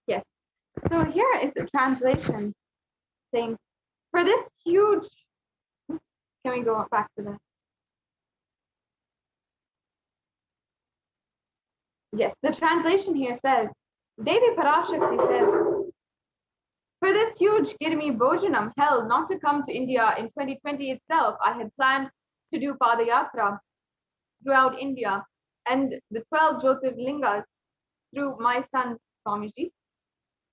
Yes. So here is the translation saying, for this huge, can we go back to that? Yes, the translation here says, Devi Parashakti says, for this huge Girmi Bhojanam hell not to come to India in 2020 itself, I had planned to do Padayatra throughout India and the 12 Jyotirlingas through my son Swamiji.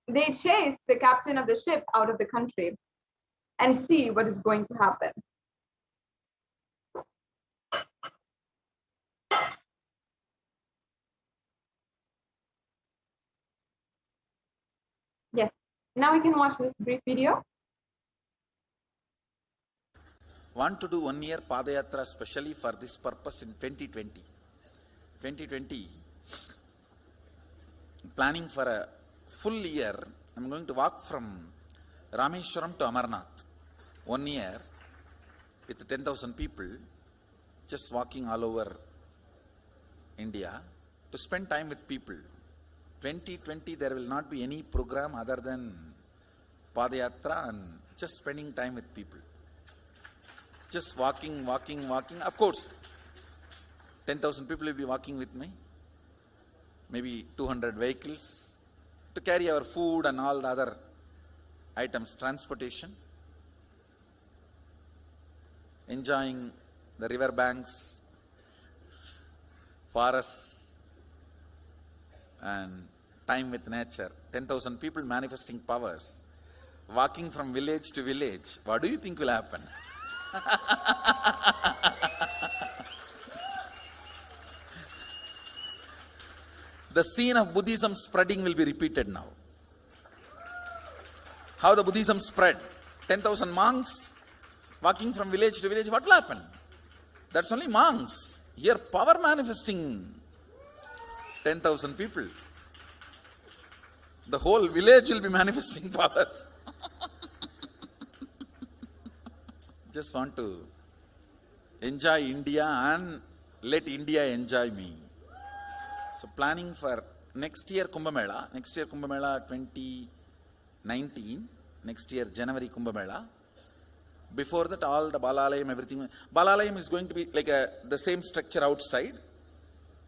They chased the captain of the ship out of the country and see what is going to happen. Yes, now we can watch this brief video. Want to do 1 year Padayatra specially for this purpose in 2020. 2020, planning for a full year. I'm going to walk from Rameshwaram to Amarnath. 1 year with 10,000 people, just walking all over India to spend time with people. 2020, there will not be any program other than Padayatra and just spending time with people. Just walking. Of course, 10,000 people will be walking with me. Maybe 200 vehicles to carry our food and all the other items, transportation. Enjoying the river banks, forests, and time with nature. 10,000 people manifesting powers, walking from village to village. What do you think will happen? The scene of Buddhism spreading will be repeated now. How the Buddhism spread? 10,000 monks walking from village to village. What will happen? That's only monks. Here, power manifesting 10,000 people. The whole village will be manifesting powers. Just want to enjoy India and let India enjoy me. So planning for next year Kumbh Mela 2019, next year January Kumbh Mela. Before that, all the Balalayam, everything. Balalayam is going to be like the same structure outside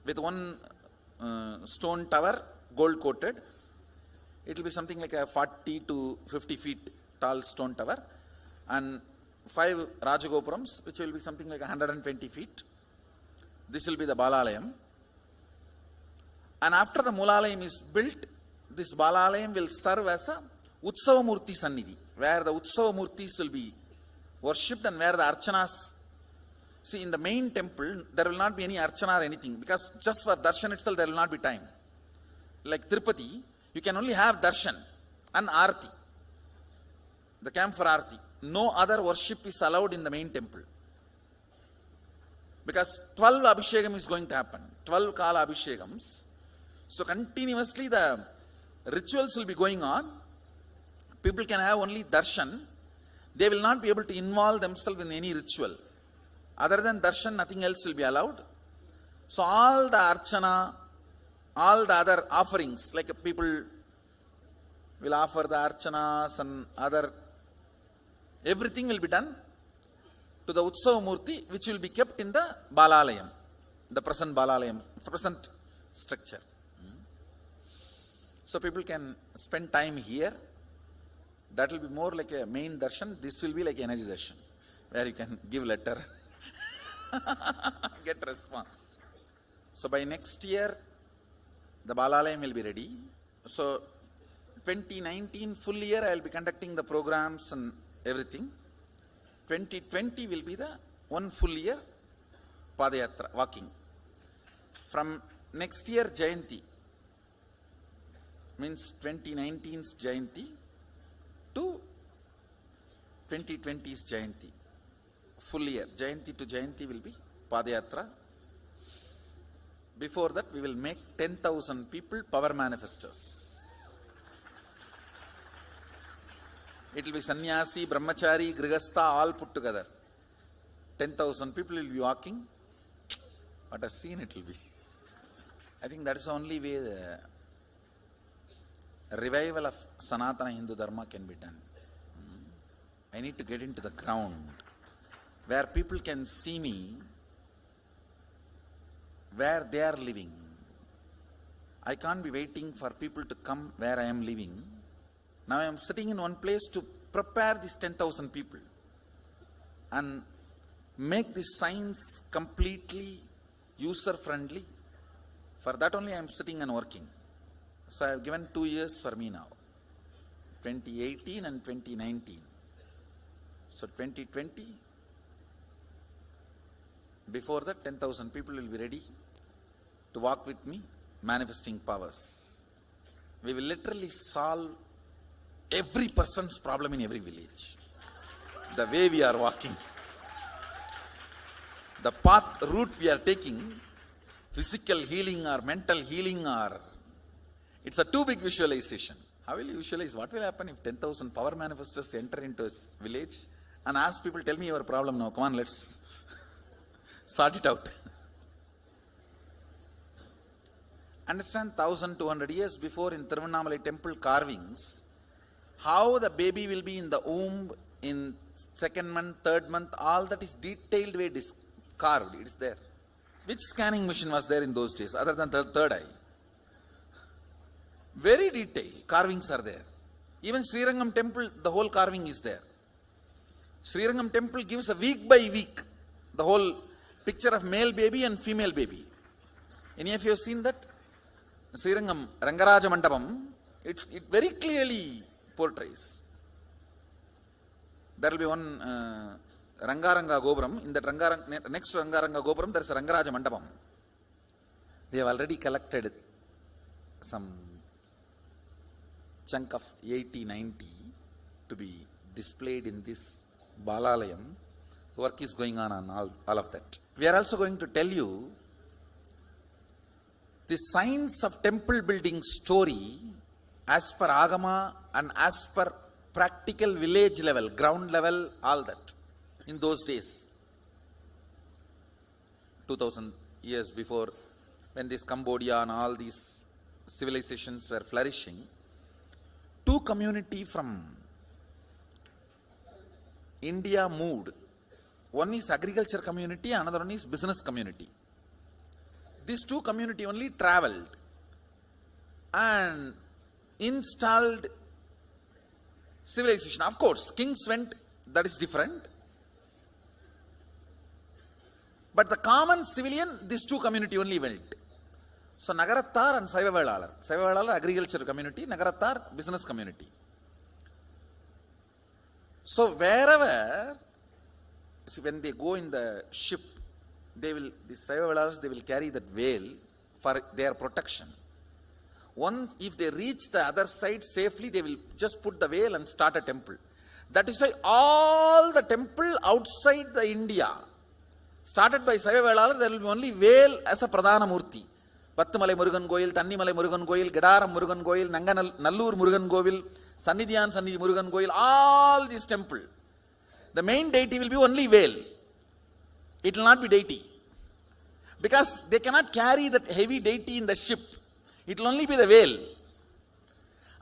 with one stone tower, gold coated. It will be something like a 40 to 50 feet tall stone tower, and 5 Rajagopurams, which will be something like 120 feet. This will be the Balalayam. And after the Mulalayam is built, this Balalayam will serve as a Utsava Murti Sannidhi, where the Utsava Murtis will be worshipped and where the Archanas. See, in the main temple, there will not be any Archana or anything, because just for Darshan itself, there will not be time. Like Tirupati, you can only have Darshan and Arti, the camp for Arti. No other worship is allowed in the main temple. Because 12 Abhishekam is going to happen, 12 Kala Abhishekams. So continuously the rituals will be going on. People can have only Darshan. They will not be able to involve themselves in any ritual. Other than Darshan, nothing else will be allowed. So all the Archana, all the other offerings, like people will offer the Archanas and other, everything will be done to the Utsava Murti, which will be kept in the Balalayam, the present Balalayam, present structure. So people can spend time here. That will be more like a main darshan. This will be like energy darshan, where you can give letter, get response. So by next year, the Balalayam will be ready. So 2019 full year, I will be conducting the programs and everything. 2020 will be the one full year Padayatra, walking. From next year Jayanti, means 2019's Jayanti to 2020's Jayanti, full year. Jayanti to Jayanti will be Padayatra. Before that, we will make 10,000 people power manifestors. It will be sannyasi, brahmachari, grihastha, all put together. 10,000 people will be walking. What a scene it will be. I think that is the only way the revival of Sanatana Hindu Dharma can be done. I need to get into the ground where people can see me, where they are living. I can't be waiting for people to come where I am living. Now I am sitting in one place to prepare these 10,000 people and make this science completely user-friendly. For that only I am sitting and working. So I have given 2 years for me now, 2018 and 2019. So 2020, before that 10,000 people will be ready to walk with me, manifesting powers. We will literally solve every person's problem in every village. The way we are walking, the path, route we are taking, physical healing or mental healing, or it's a too big visualization. How will you visualize? What will happen if 10,000 power manifestors enter into a village and ask people, tell me your problem now, come on, let's sort it out. Understand, 1,200 years before in Tiruvannamalai temple carvings, how the baby will be in the womb in second month, third month, all that is detailed way carved. It is there. Which scanning machine was there in those days other than third eye? Very detailed. Carvings are there. Even Srirangam temple, the whole carving is there. Srirangam temple gives a week by week the whole picture of male baby and female baby. Any of you have seen that? Srirangam Rangaraja Mandapam, it very clearly portrays. There will be one Rangaranga Gopuram. In that next to Rangaranga Gopuram, there is a Rangaraja Mandapam. We have already collected some chunk of 80-90 to be displayed in this Balalayam. Work is going on all of that. We are also going to tell you the science of temple building story as per Agama and as per practical village level, ground level, all that. In those days, 2000 years before, when this Cambodia and all these civilizations were flourishing, two communities from India moved. One is agriculture community, another one is business community. These two community only traveled and installed civilization. Of course, kings went, that is different. But the common civilian, these two community only went. So Nagarattar and Saivavelalar. Saivavelalar agriculture community, Nagarattar business community. So wherever, see, when they go in the ship, the Saivavelars, they will carry that veil for their protection. Once, if they reach the other side safely, they will just put the veil and start a temple. That is why all the temple outside the India, started by Saivavelars, there will be only veil as a Pradhana Murti. Pattumalai Murugan Goyil, Tannimalai Murugan Goyil, Gedaram Murugan Goyil, Nallur Murugan Govil, Sannidhyan Sannidhi Murugan Goyil, all these temple. The main deity will be only veil. It will not be deity. Because they cannot carry that heavy deity in the ship. It will only be the veil.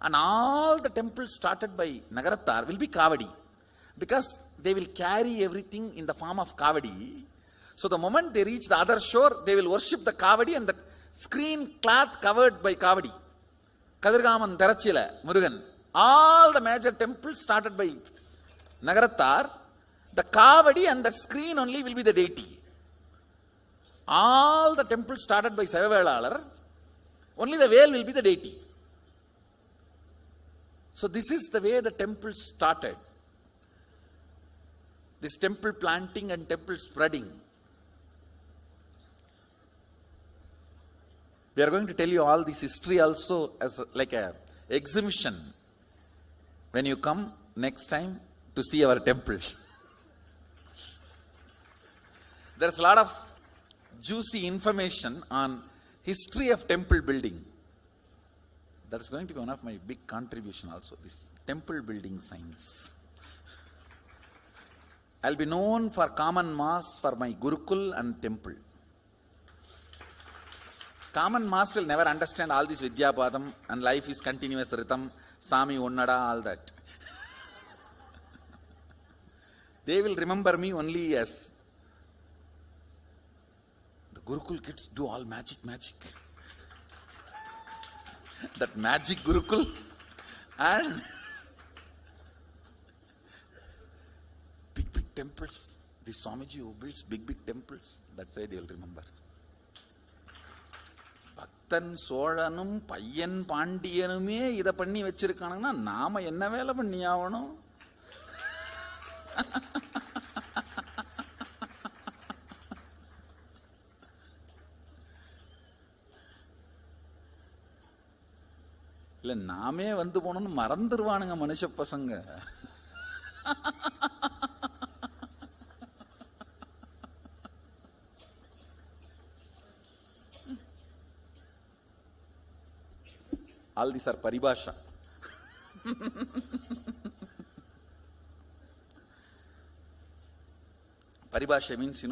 And all the temples started by Nagarattar will be Kavadi. Because they will carry everything in the form of Kavadi. So the moment they reach the other shore, they will worship the Kavadi and the screen cloth covered by Kavadi. Kadirgaman, Darachila, Murugan. All the major temples started by Nagarattar. The Kavadi and the screen only will be the deity. All the temples started by Saivavelalar, only the veil will be the deity. So this is the way the temple started. This temple planting and temple spreading. We are going to tell you all this history also as like a exhibition when you come next time to see our temple. There's a lot of juicy information on history of temple building. That's going to be one of my big contribution also, this temple building science. I'll be known for common mass for my Gurukul and temple. Common mass will never understand all this Vidyapadam and life is continuous rhythm, Sami Onnada, all that. They will remember me only as the Gurukul kids do all magic. That magic Gurukul and big temples. The Swamiji who builds big temples, that's why they will remember. Bhaktan Solanum, Payan Pandiyanume, Ida Panni Vechirkanana, Nama Yenavela Panniavano. இல்லை நாமே வந்து போனோம்னு மறந்துடுவானுங்க மனுஷ பசங்க. All these are paribhasha. Paribhasha means,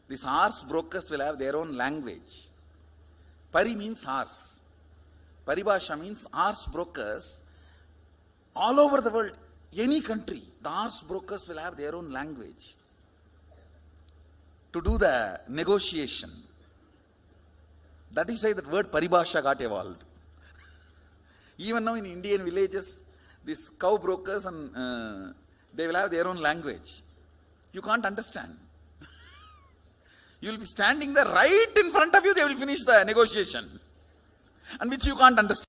these horse brokers will have their own language. Pari means horse. Paribhasha means horse brokers all over the world. any country, the arms brokers will have their own language to do the negotiation. That is why that word paribhasha got evolved. Even now in Indian villages, these cow brokers and they will have their own language. You can't understand. You will be standing there right in front of you, they will finish the negotiation, and which you can't understand.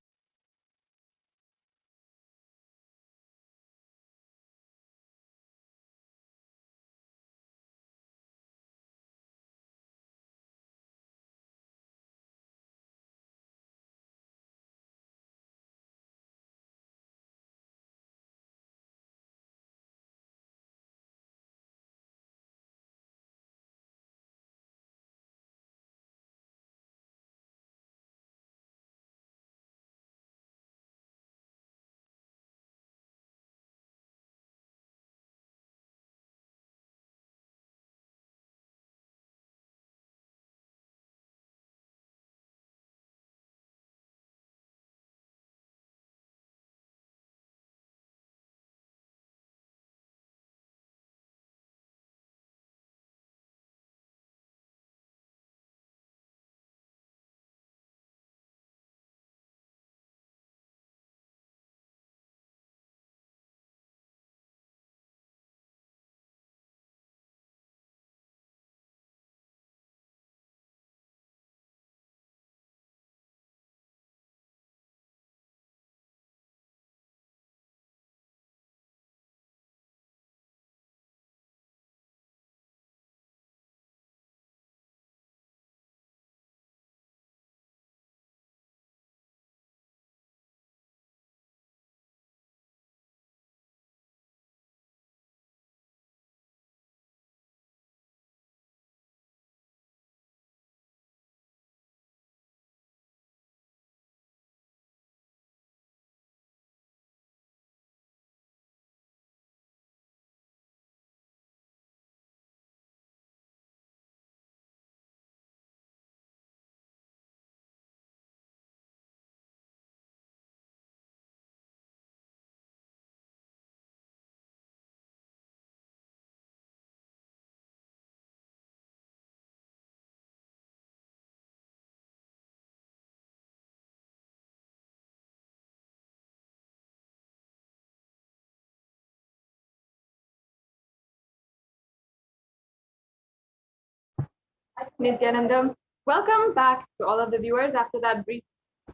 Nithyananda, welcome back to all of the viewers after that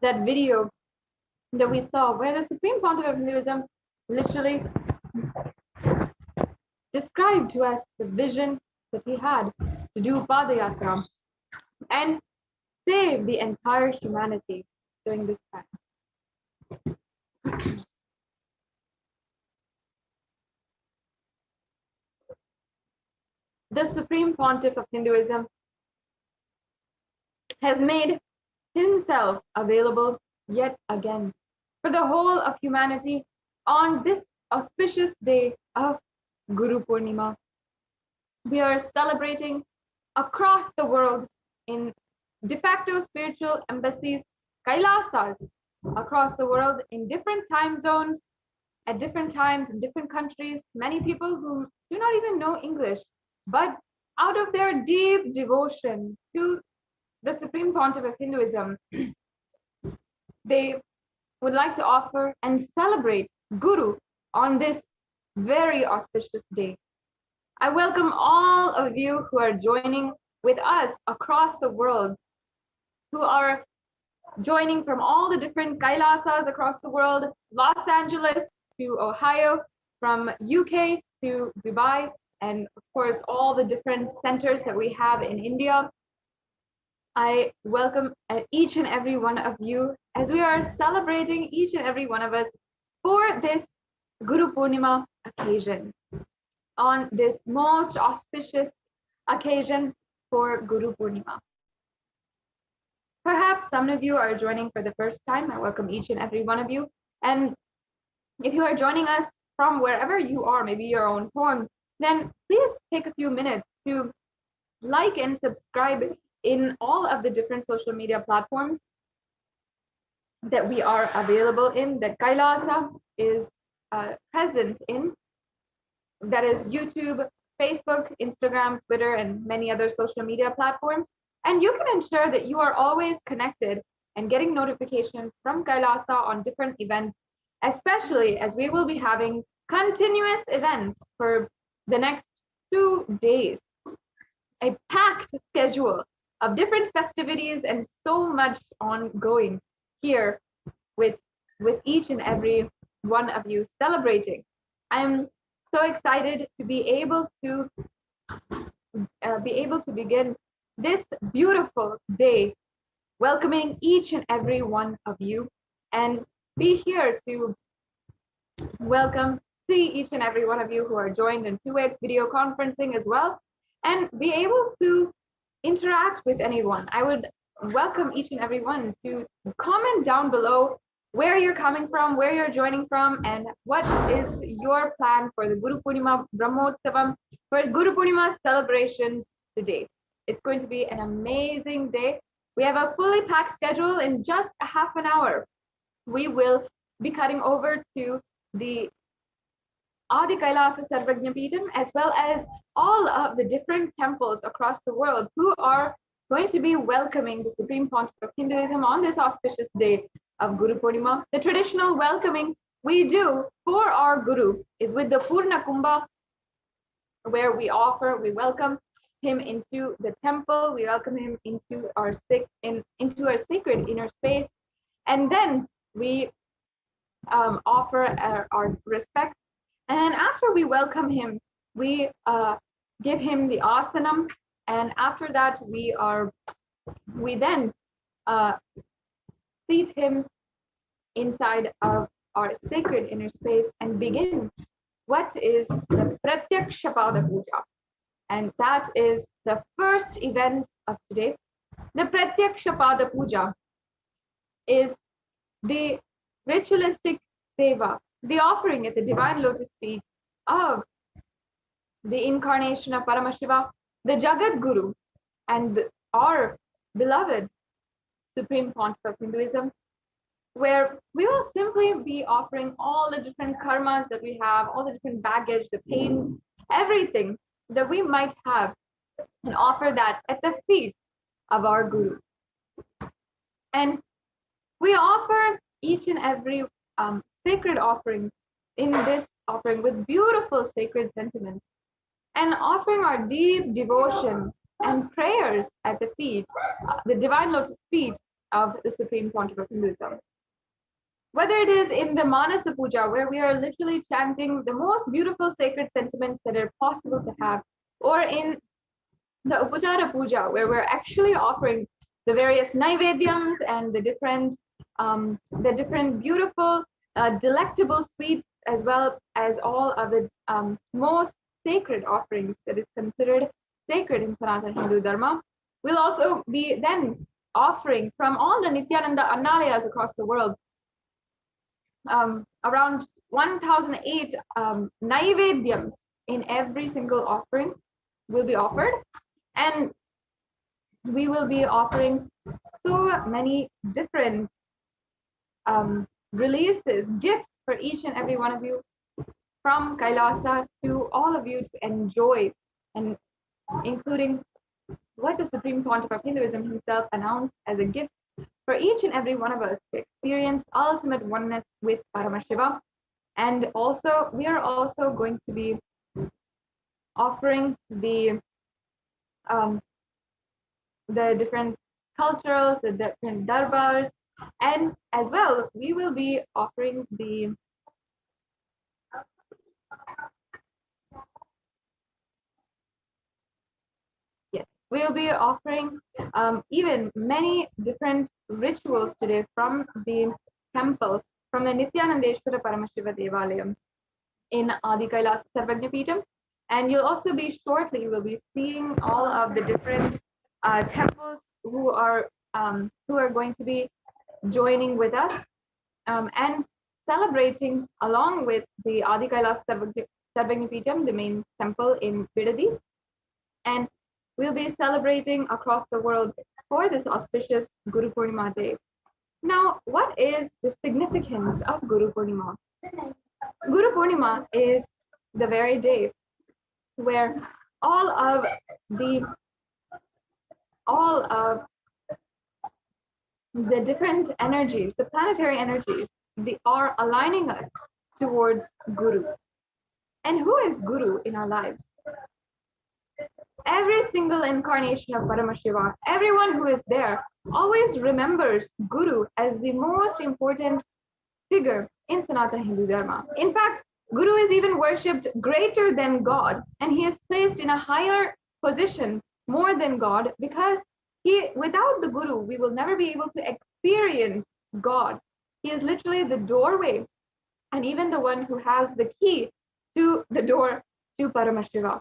video that we saw, where the Supreme Pontiff of Hinduism literally described to us the vision that he had to do Padayatra and save the entire humanity during this time. The Supreme Pontiff of Hinduism has made himself available yet again for the whole of humanity on this auspicious day of Guru Purnima. We are celebrating across the world in de facto spiritual embassies, Kailasas, across the world in different time zones, at different times in different countries. Many people who do not even know English, but out of their deep devotion to the Supreme Pontiff of Hinduism, they would like to offer and celebrate Guru on this very auspicious day. I welcome all of you who are joining with us across the world, who are joining from all the different Kailasas across the world, Los Angeles to Ohio, from UK to Dubai, and of course, all the different centers that we have in India. I welcome each and every one of you as we are celebrating each and every one of us for this Guru Purnima occasion, on this most auspicious occasion for Guru Purnima. Perhaps some of you are joining for the first time. I welcome each and every one of you. And if you are joining us from wherever you are, maybe your own home, then please take a few minutes to like and subscribe in all of the different social media platforms that we are available in, that Kailasa is present in, that is YouTube, Facebook, Instagram, Twitter, and many other social media platforms. And you can ensure that you are always connected and getting notifications from Kailasa on different events, especially as we will be having continuous events for the next 2 days. A packed schedule of different festivities and so much ongoing here with each and every one of you celebrating. I'm so excited to be able to begin this beautiful day, welcoming each and every one of you, and be here to see each and every one of you who are joined in two-way video conferencing as well, and be able to interact with anyone. I would welcome each and every one to comment down below where you're coming from, where you're joining from, and what is your plan for the Guru Purnima Brahmotsavam, for Guru Purnima celebrations today. It's going to be an amazing day. We have a fully packed schedule. In just a half an hour, we will be cutting over to the Adi Kailasa Sarvagnya Peetham, as well as all of the different temples across the world who are going to be welcoming the Supreme Pontiff of Hinduism on this auspicious day of Guru Purnima. The traditional welcoming we do for our Guru is with the Purna Kumbha, where we welcome him into the temple, we welcome him into our sacred inner space, and then we offer our respect. And after we welcome him, we give him the asanam, and after that we then seat him inside of our sacred inner space and begin what is the Pratyaksha Pada Puja. And that is the first event of today. The Pratyaksha Pada Puja is the ritualistic seva, the offering at the divine lotus feet of the incarnation of Paramashiva, the Jagat Guru, and our beloved Supreme Pontiff of Hinduism, where we will simply be offering all the different karmas that we have, all the different baggage, the pains, everything that we might have, and offer that at the feet of our Guru. And we offer each and every sacred offering in this offering with beautiful sacred sentiments, and offering our deep devotion and prayers at the feet, the divine lotus feet of the Supreme Pontiff of Hinduism. Whether it is in the Manasa Puja, where we are literally chanting the most beautiful sacred sentiments that are possible to have, or in the Upachara Puja, where we're actually offering the various naivedyams and the different beautiful, delectable sweets, as well as all of the most sacred offerings that is considered sacred in Sanatana Hindu Dharma. We'll also be then offering from all the Nithyananda Annalayas across the world around 1008 naivedyams in every single offering will be offered, and we will be offering so many different releases, gifts for each and every one of you, from Kailasa to all of you to enjoy, and including what the Supreme Pontiff of Hinduism himself announced as a gift for each and every one of us to experience ultimate oneness with Paramashiva. And also, we are also going to be offering the different culturals, the different darbars, and as well, we will be offering the we will be offering even many different rituals today from the temple, from the Nithyanandeshwara Paramashiva Devalayam in Adi Kailasa Sarvagnya Peetham. And you'll also be shortly, you will be seeing all of the different temples who are going to be joining with us and celebrating along with the Adi Kailasa Sarvagnya Peetham, the main temple in Bidadi. And we'll be celebrating across the world for this auspicious Guru Purnima day. Now, what is the significance of Guru Purnima? Guru Purnima is the very day where all of the different energies, the planetary energies, they are aligning us towards Guru. And who is Guru in our lives? Every single incarnation of Paramashiva, everyone who is there always remembers Guru as the most important figure in Sanatana Hindu Dharma. In fact, Guru is even worshipped greater than God, and he is placed in a higher position more than God, because without the Guru, we will never be able to experience God. He is literally the doorway and even the one who has the key to the door to Paramashiva.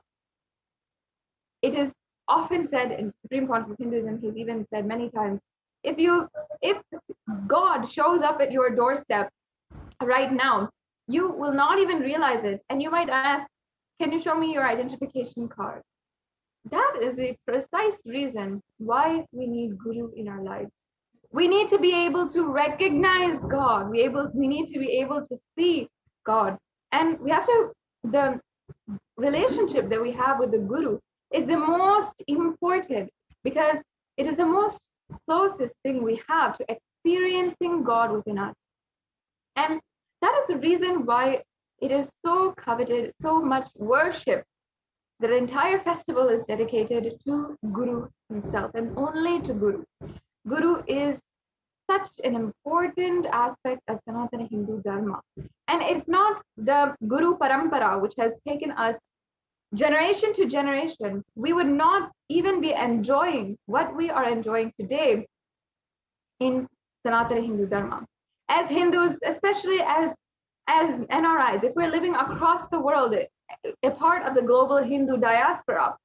It is often said in Supreme Conference of Hinduism, he's even said many times, if God shows up at your doorstep right now, you will not even realize it. And you might ask, can you show me your identification card? That is the precise reason why we need Guru in our lives. We need to be able to recognize God. We need to be able to see God. And the relationship that we have with the Guru is the most important, because it is the most closest thing we have to experiencing God within us. And that is the reason why it is so coveted, so much worship. The entire festival is dedicated to Guru himself and only to Guru. Guru is such an important aspect of Sanatana Hindu Dharma. And if not the Guru Parampara, which has taken us generation to generation, we would not even be enjoying what we are enjoying today in Sanatana Hindu Dharma. As Hindus, especially as NRIs, if we're living across the world, a part of the global Hindu diaspora,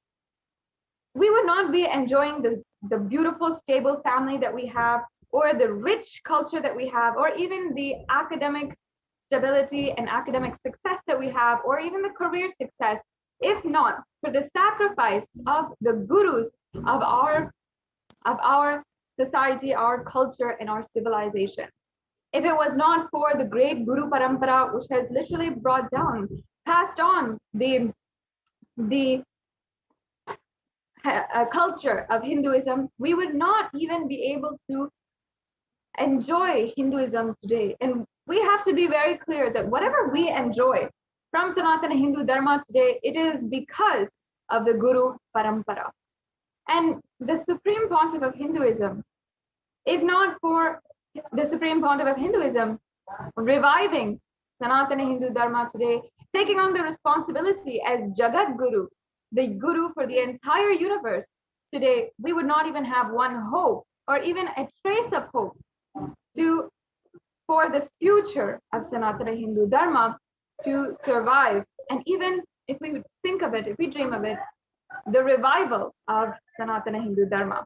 we would not be enjoying the beautiful, stable family that we have, or the rich culture that we have, or even the academic stability and academic success that we have, or even the career success, if not for the sacrifice of the gurus of our society, our culture, and our civilization. If it was not for the great Guru Parampara, which has literally brought down, passed on the culture of Hinduism, we would not even be able to enjoy Hinduism today. And we have to be very clear that whatever we enjoy from Sanatana Hindu Dharma today, it is because of the Guru Parampara. And the Supreme Pontiff of Hinduism, if not for the Supreme Pontiff of Hinduism reviving Sanatana Hindu Dharma today, taking on the responsibility as Jagat Guru, the Guru for the entire universe, today we would not even have one hope, or even a trace of hope for the future of Sanatana Hindu Dharma to survive. And even if we think of it, if we dream of it, the revival of Sanatana Hindu Dharma.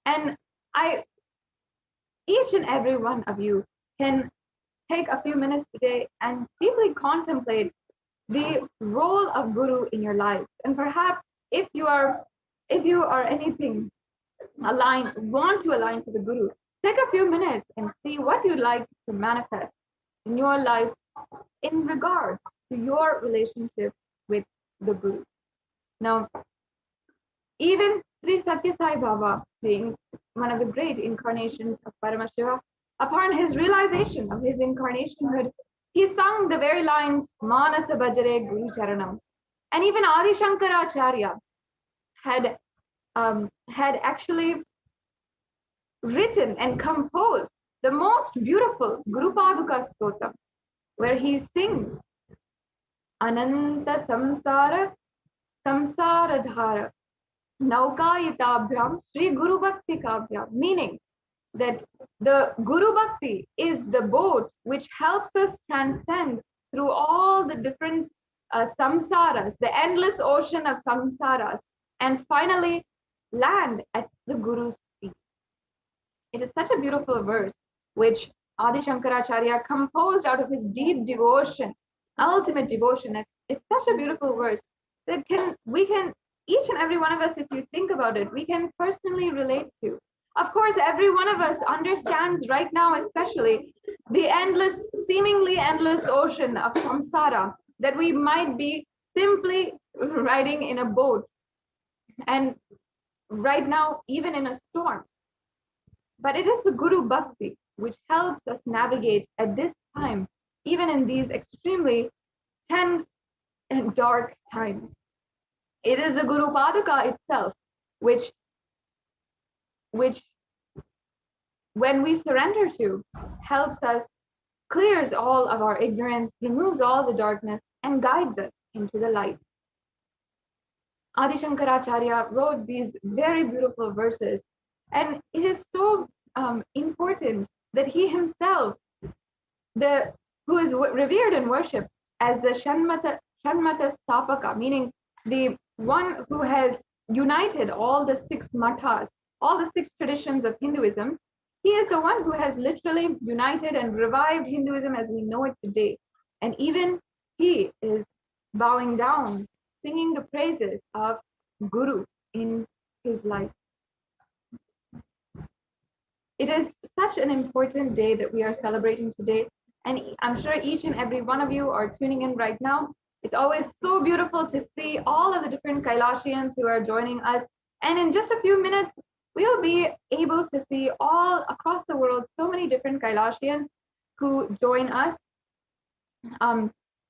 And each and every one of you can take a few minutes today and deeply contemplate the role of Guru in your life. And perhaps if you are anything want to align to the Guru, take a few minutes and see what you'd like to manifest in your life in regards to your relationship with the Guru. Now, even Sri Satya Sai Baba, being one of the great incarnations of Paramashiva, upon his realization of his incarnationhood, he sung the very lines, Manasa Bhajare Guru Charanam. And even Adi Shankaracharya had actually written and composed the most beautiful Guru Paduka Stotam, where he sings Ananta Samsara Dhara Naukayitabhyam Sri Guru Bhakti Kavyam, meaning that the Guru Bhakti is the boat which helps us transcend through all the different samsaras, the endless ocean of samsaras, and finally land at the Guru's feet. It is such a beautiful verse which Adi Shankaracharya composed out of his deep devotion, ultimate devotion. It's such a beautiful verse that we can, each and every one of us, if you think about it, we can personally relate to. Of course, every one of us understands right now, especially, the endless, seemingly endless ocean of samsara that we might be simply riding in a boat, and right now, even in a storm. But it is the Guru Bhakti which helps us navigate at this time, even in these extremely tense and dark times. It is the Guru Padaka itself, which when we surrender to, helps us, clears all of our ignorance, removes all the darkness, and guides us into the light. Adi Shankaracharya wrote these very beautiful verses, and it is so important that he himself, who is revered and worshipped as the Shanmata Stapaka, meaning the one who has united all the 6 mathas, all the 6 traditions of Hinduism, he is the one who has literally united and revived Hinduism as we know it today. And even he is bowing down, singing the praises of Guru in his life. It is such an important day that we are celebrating today. And I'm sure each and every one of you are tuning in right now. It's always so beautiful to see all of the different Kailasians who are joining us. And in just a few minutes, we'll be able to see all across the world so many different Kailasians who join us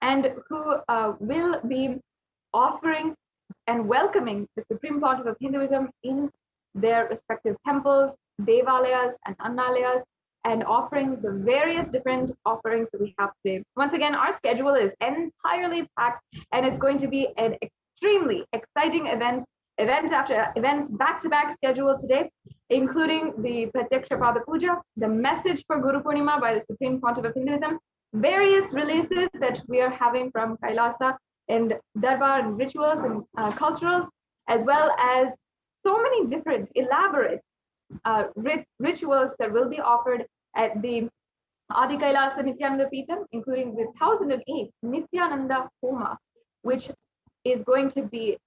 and who will be offering and welcoming the Supreme Pontiff of Hinduism in their respective temples, devalayas and annalayas, and offering the various different offerings that we have today. Once again, our schedule is entirely packed, and it's going to be an extremely exciting events after events, back-to-back schedule today, including the Pratyaksha Pada Puja, the message for Guru Purnima by the Supreme Pontiff of Hinduism, various releases that we are having from Kailasa, and Darbar and rituals and culturals, as well as so many different elaborate rituals that will be offered at the Adi Kailasa Nithyananda Peetham, including the 1008 Nithyananda Homa, which is going to be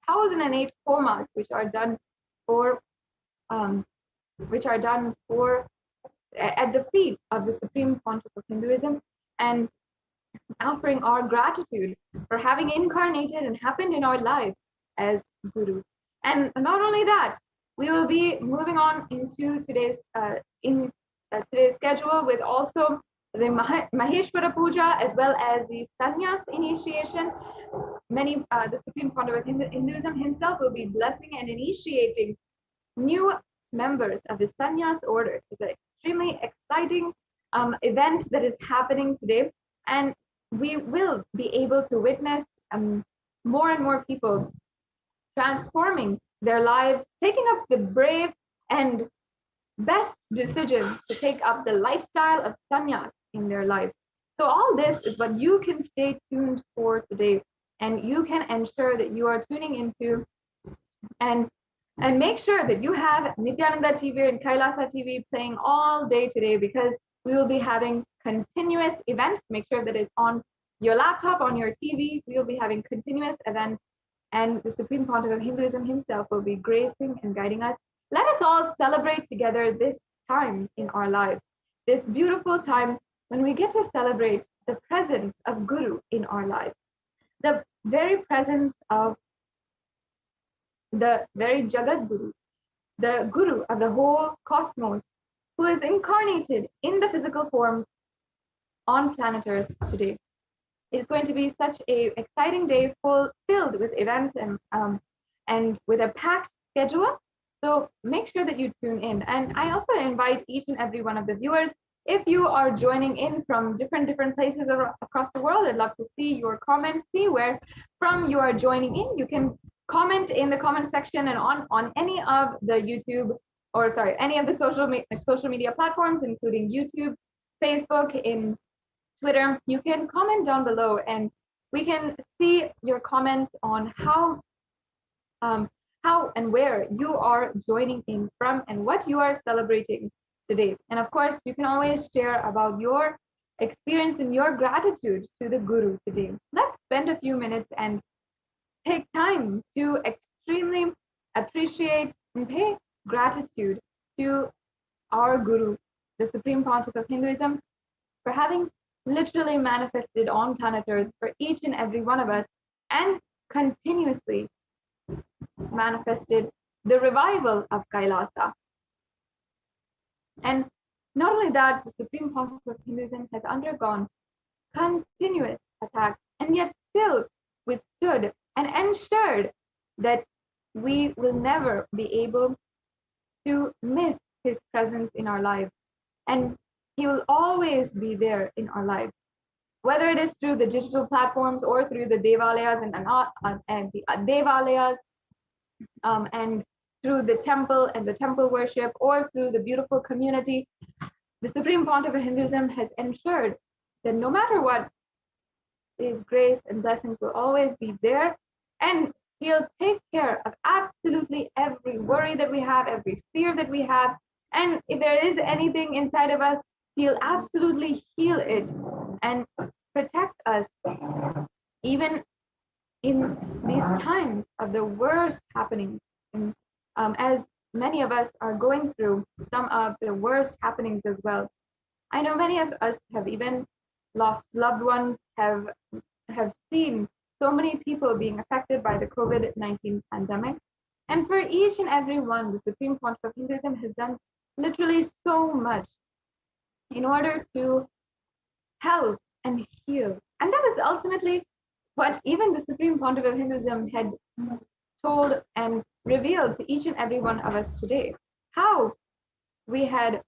1008 homas, which are done at the feet of the Supreme Pontiff of Hinduism, and offering our gratitude for having incarnated and happened in our life as Guru. And not only that, we will be moving on into today's schedule with also the Maheshwara Puja, as well as the Sannyas initiation. The Supreme Pontiff of Hinduism himself will be blessing and initiating new members of the Sannyas order. It's an extremely exciting event that is happening today, and we will be able to witness more and more people transforming their lives, taking up the brave and best decisions to take up the lifestyle of sannyas in their lives. So all this is what you can stay tuned for today, and you can ensure that you are tuning into and make sure that you have Nithyananda TV and Kailasa TV playing all day today, because we will be having continuous events. Make sure that it's on your laptop, on your TV. We will be having continuous events, and the Supreme Pontiff of Hinduism himself will be gracing and guiding us. Let us all celebrate together this time in our lives, this beautiful time when we get to celebrate the presence of Guru in our lives, the very presence of the very Jagat Guru, the Guru of the whole cosmos, who is incarnated in the physical form on planet Earth today. It's going to be such an exciting day, filled with events and with a packed schedule. So make sure that you tune in. And I also invite each and every one of the viewers, if you are joining in from different places across the world, I'd love to see your comments, see where from you are joining in. You can comment in the comment section and on any of the any of the social media platforms, including YouTube, Facebook, in Twitter. You can comment down below, and we can see your comments on how and where you are joining in from and what you are celebrating today. And of course, you can always share about your experience and your gratitude to the Guru today. Let's spend a few minutes and take time to extremely appreciate and pay gratitude to our Guru, the Supreme Pontiff of Hinduism, for having literally manifested on planet Earth for each and every one of us, and continuously manifested the revival of Kailasa. And not only that, the Supreme Pontiff of Hinduism has undergone continuous attacks and yet still withstood and ensured that we will never be able to miss his presence in our lives. And he will always be there in our lives, whether it is through the digital platforms or through the devalayas and the devalayas, and through the temple and the temple worship, or through the beautiful community. The Supreme Pontiff of Hinduism has ensured that no matter what, his grace and blessings will always be there, and he'll take care of absolutely every worry that we have, every fear that we have, and if there is anything inside of us, he'll absolutely heal it and protect us, even in these times of the worst happenings. And as many of us are going through some of the worst happenings as well. I know many of us have even lost loved ones, have seen so many people being affected by the COVID-19 pandemic. And for each and every one, the Supreme Pontiff of Hinduism has done literally so much in order to help and heal. And that is ultimately what even the Supreme Pontiff of Hinduism had told and revealed to each and every one of us today. How he had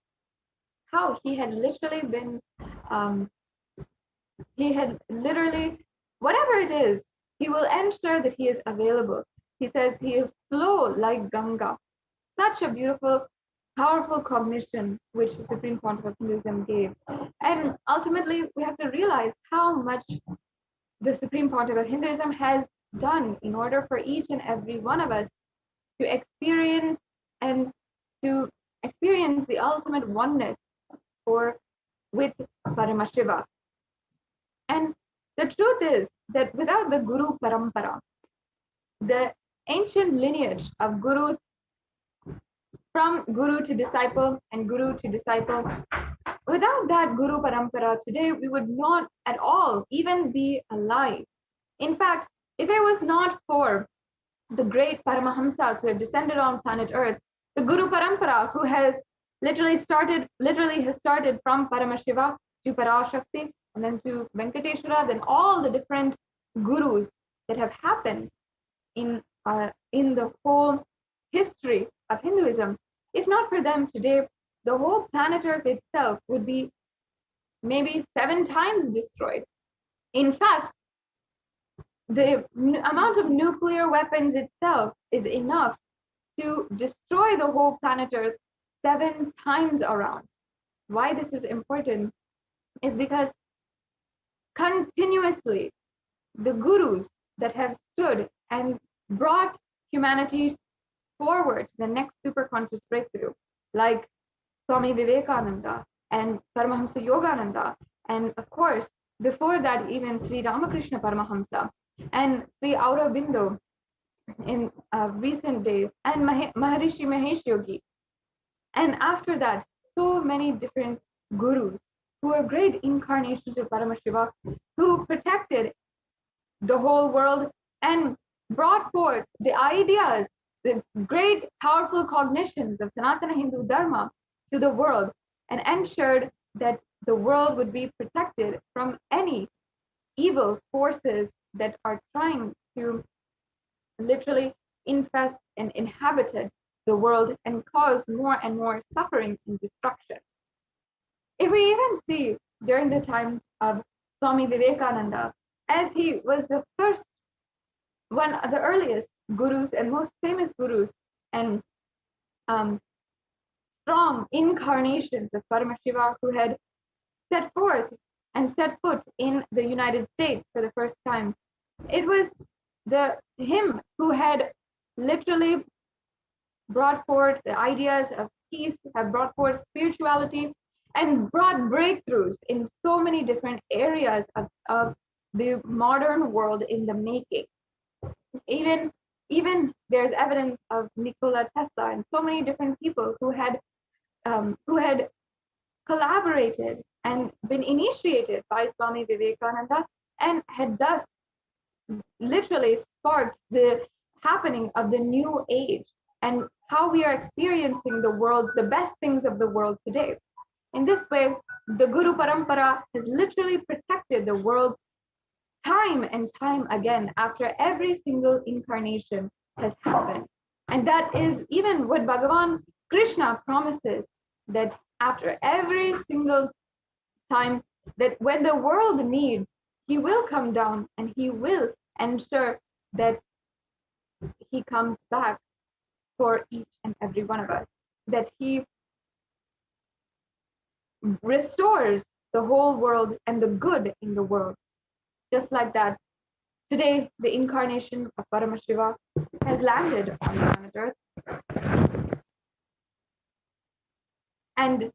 literally been, he had literally, whatever it is, he will ensure that he is available. He says he will flow like Ganga. Such a beautiful, powerful cognition which the Supreme Pontiff of Hinduism gave. And ultimately, we have to realize how much the Supreme Pontiff of Hinduism has done in order for each and every one of us to experience the ultimate oneness with Paramashiva. And the truth is that without the Guru Parampara, the ancient lineage of gurus, from guru to disciple and guru to disciple, without that Guru Parampara today, we would not at all even be alive. In fact, if it was not for the great Paramahamsas who have descended on planet Earth, the Guru Parampara, who has literally started from Paramashiva to Parashakti, and then to Venkateshwara, then all the different gurus that have happened in the whole history of Hinduism. If not for them today, the whole planet Earth itself would be maybe 7 times destroyed. In fact, the amount of nuclear weapons itself is enough to destroy the whole planet Earth 7 times around. Why this is important is because continuously the gurus that have stood and brought humanity forward to the next superconscious breakthrough, like Swami Vivekananda and Paramahamsa Yogananda, and of course, before that, even Sri Ramakrishna Paramahamsa and Sri Aurobindo in recent days, and Maharishi Mahesh Yogi. And after that, so many different gurus who are great incarnations of Paramashiva, who protected the whole world and brought forth the ideas, the great powerful cognitions of Sanatana Hindu Dharma to the world, and ensured that the world would be protected from any evil forces that are trying to literally infest and inhabit the world and cause more and more suffering and destruction. If we even see during the time of Swami Vivekananda, as he was the first, one of the earliest gurus and most famous gurus and strong incarnations of Paramashiva, who had set forth and set foot in the United States for the first time. It was him who had literally brought forth the ideas of peace, have brought forth spirituality, and brought breakthroughs in so many different areas of the modern world in the making. Even there's evidence of Nikola Tesla and so many different people who had who had collaborated and been initiated by Swami Vivekananda and had thus literally sparked the happening of the new age and how we are experiencing the world, the best things of the world today. In this way, the Guru Parampara has literally protected the world time and time again after every single incarnation has happened. And that is even what Bhagavan Krishna promises, that after every single time, that when the world needs, he will come down and he will ensure that he comes back for each and every one of us, that he restores the whole world and the good in the world. Just like that, today the incarnation of Paramashiva has landed on planet Earth. And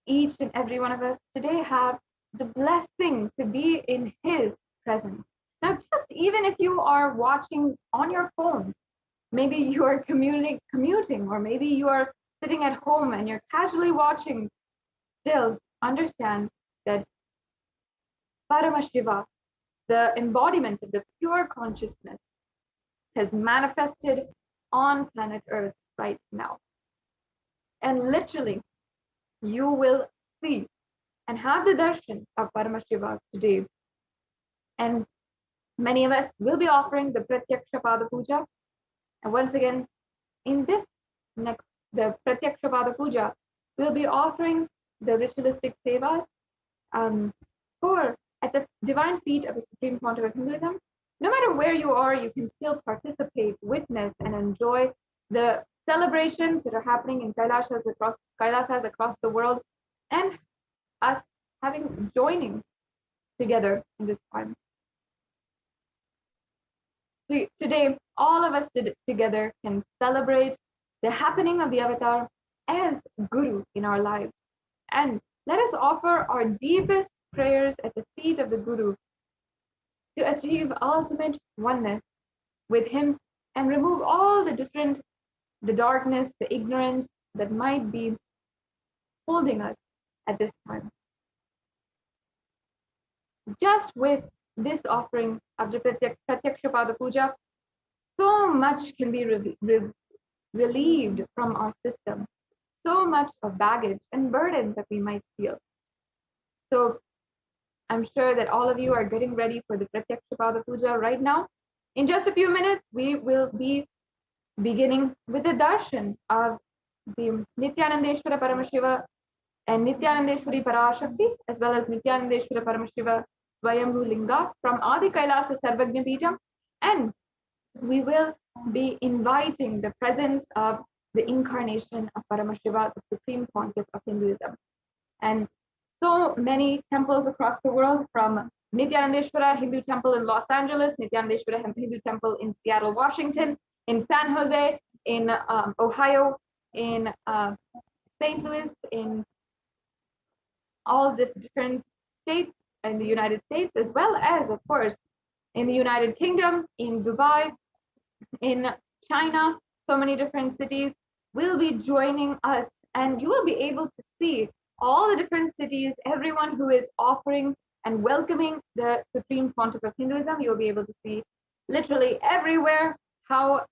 each and every one of us today have the blessing to be in his presence. Now, just even if you are watching on your phone, maybe you are commuting, or maybe you are sitting at home and you're casually watching, still understand that Paramashiva, the embodiment of the pure consciousness, has manifested on planet Earth right now. And literally, you will see and have the darshan of Paramashiva today. And many of us will be offering the Pratyaksha Pada Puja. And once again, in this next, the Pratyaksha Pada Puja, we'll be offering the ritualistic sevas for at the divine feet of the Supreme Pontiff of Hinduism. No matter where you are, you can still participate, witness, and enjoy the celebrations that are happening in Kailasas across the world, and us joining together in this time. So today, all of us together can celebrate the happening of the avatar as Guru in our lives. And let us offer our deepest prayers at the feet of the Guru to achieve ultimate oneness with him and remove all the darkness, the ignorance that might be holding us at this time. Just with this offering of the Pratyaksha Pada Puja, so much can be relieved from our system, so much of baggage and burden that we might feel. So I'm sure that all of you are getting ready for the Pratyaksha Pada Puja right now. In just a few minutes, we will be beginning with the darshan of the Nithyanandeshwara Paramashiva and Nithyanandeshwari Parashakti, as well as Nithyanandeshwara Paramashiva Swayambhu Linga from Adi Kailasa Sarvagnya Peetam. And we will be inviting the presence of the incarnation of Paramashiva, the Supreme Pontiff of Hinduism. And so many temples across the world, from Nithyanandeshwara Hindu Temple in Los Angeles, Nithyanandeshwara Hindu Temple in Seattle, Washington, in San Jose, in Ohio, in St. Louis, in all the different states in the United States, as well as, of course, in the United Kingdom, in Dubai, in China, so many different cities will be joining us, and you will be able to see all the different cities, everyone who is offering and welcoming the Supreme Pontiff of Hinduism. You'll be able to see literally everywhere how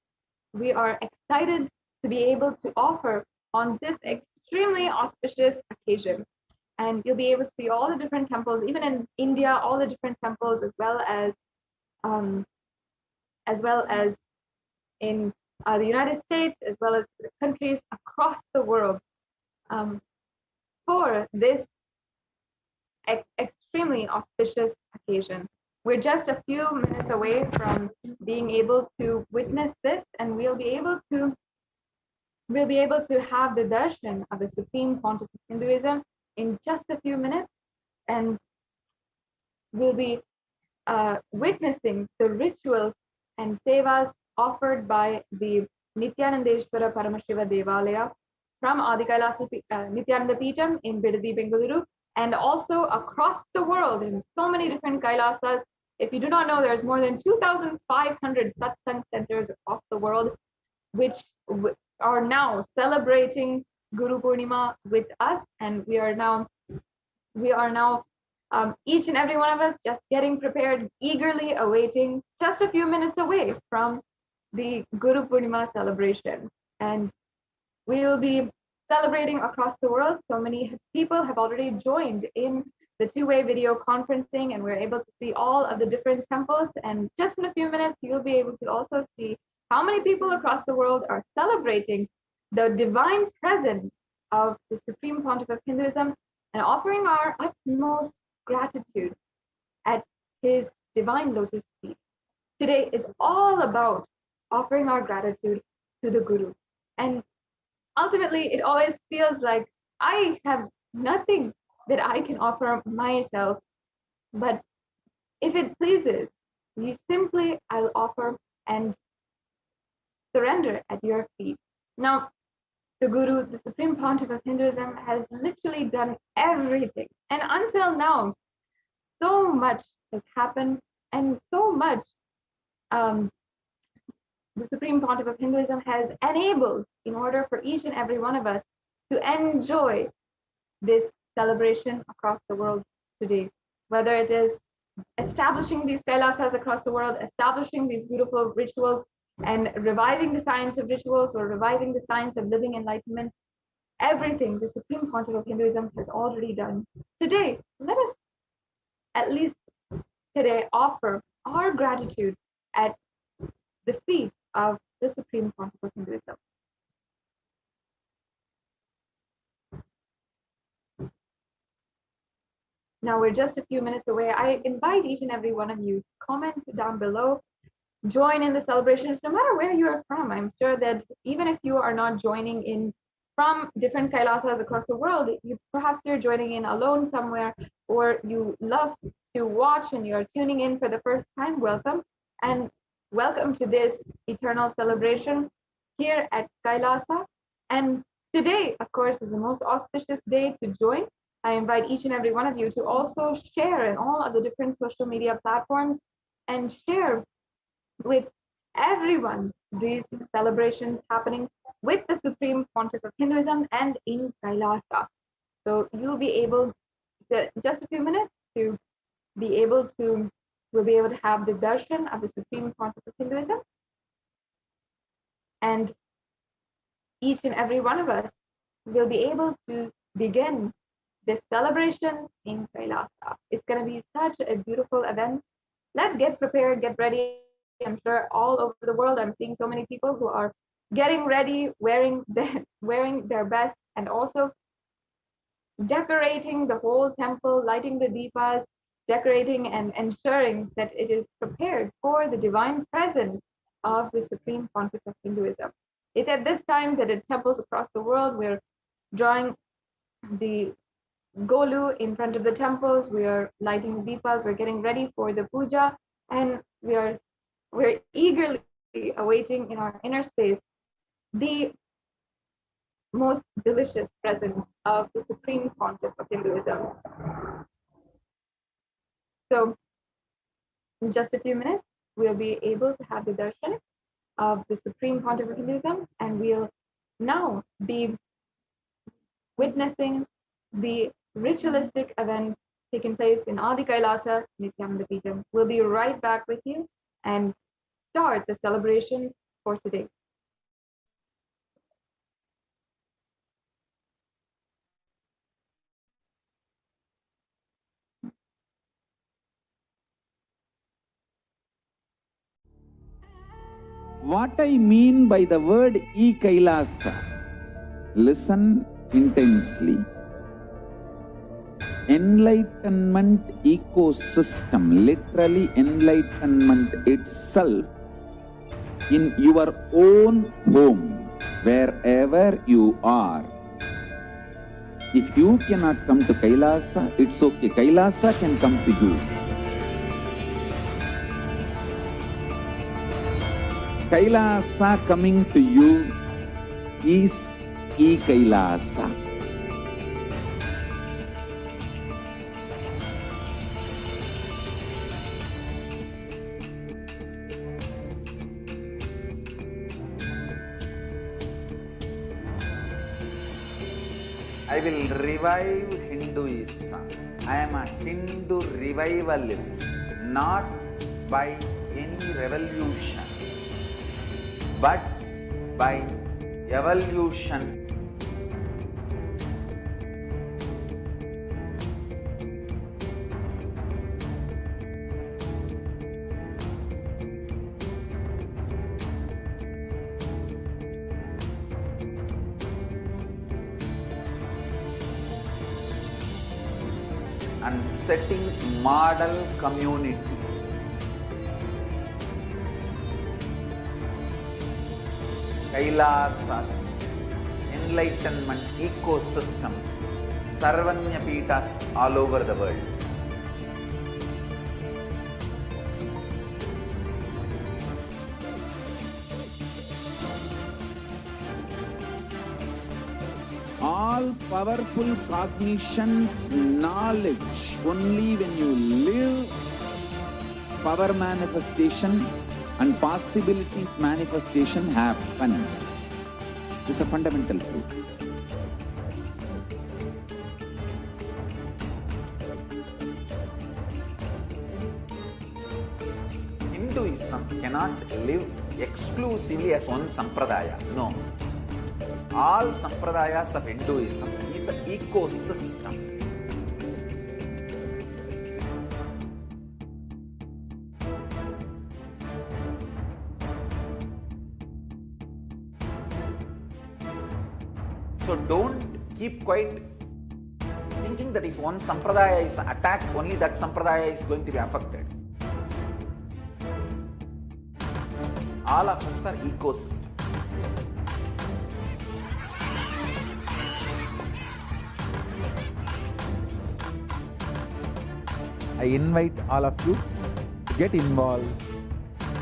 we are excited to be able to offer on this extremely auspicious occasion. And you'll be able to see all the different temples, even in India, all the different temples, as well as in the United States, as well as the countries across the world, for this extremely auspicious occasion. We're just a few minutes away from being able to witness this, and we'll be able to have the darshan of the Supreme Pontiff of Hinduism in just a few minutes, and we'll be witnessing the rituals and sevas offered by the Nithyanandeshwara Paramashiva Devalaya from Adi Kailasa Nithyananda Peetam in Bidadi, Bengaluru, and also across the world in so many different Kailasas. If you do not know, there's more than 2,500 satsang centers across the world, which are now celebrating Guru Purnima with us, and we are now each and every one of us just getting prepared, eagerly awaiting, just a few minutes away from the Guru Purnima celebration. And we will be celebrating across the world. So many people have already joined in the two-way video conferencing, and we're able to see all of the different temples. And just in a few minutes, you'll be able to also see how many people across the world are celebrating the divine presence of the Supreme Pontiff of Hinduism and offering our utmost gratitude at his divine lotus feet. Today is all about offering our gratitude to the Guru. And ultimately, it always feels like I have nothing that I can offer myself. But if it pleases you, simply I'll offer and surrender at your feet. Now, the Guru, the Supreme Pontiff of Hinduism, has literally done everything. And until now, so much has happened, and so much the Supreme Pontiff of Hinduism has enabled in order for each and every one of us to enjoy this celebration across the world today. Whether it is establishing these Kailasas across the world, establishing these beautiful rituals, and reviving the science of rituals or reviving the science of living enlightenment, everything the Supreme Pontiff of Hinduism has already done. Today, let us at least today offer our gratitude at the feet of the Supreme Pontiff of Hinduism. Now we're just a few minutes away. I invite each and every one of you to comment down below, join in the celebrations, no matter where you are from. I'm sure that even if you are not joining in from different Kailasas across the world, perhaps you're joining in alone somewhere, or you love to watch and you're tuning in for the first time, welcome. And welcome to this eternal celebration here at Kailasa. And today, of course, is the most auspicious day to join. I invite each and every one of you to also share in all of the different social media platforms and share with everyone these celebrations happening with the Supreme Pontiff of Hinduism and in Kailasa. So you'll be able to, just a few minutes, to be able to, we'll be able to have the darshan of the Supreme Pontiff of Hinduism. And each and every one of us will be able to begin this celebration in Kailasa. It's going to be such a beautiful event. Let's get prepared, get ready. I'm sure all over the world, I'm seeing so many people who are getting ready, wearing their best, and also decorating the whole temple, lighting the deepas, decorating and ensuring that it is prepared for the divine presence of the Supreme Pontiff of Hinduism. It's at this time that in temples across the world, we're drawing the golu in front of the temples, we are lighting the deepas, we're getting ready for the puja, and we're eagerly awaiting in our inner space the most delicious presence of the Supreme Pontiff of Hinduism. So in just a few minutes, we'll be able to have the darshan of the Supreme Pontiff of Hinduism, and we'll now be witnessing the ritualistic event taking place in Adi Kailasa, Nithyananda Paramashivam. We'll be right back with you and start the celebration for today. What I mean by the word Kailasa, listen intensely. Enlightenment ecosystem, literally enlightenment itself, in your own home, wherever you are. If you cannot come to Kailasa, it's okay. Kailasa can come to you. Kailasa coming to you is Kailasa. I will revive Hinduism. I am a Hindu revivalist, not by any revolution, but by evolution. And setting model community. Kailasa, enlightenment ecosystems, Sarvanya Pitas all over the world. All powerful cognition, knowledge, only when you live, power manifestation and possibilities manifestation happens. This is a fundamental truth. Hinduism cannot live exclusively as one sampradaya. No. All sampradayas of Hinduism is an ecosystem. So don't keep quiet thinking that if one sampradaya is attacked, only that sampradaya is going to be affected. All of us are ecosystem. I invite all of you to get involved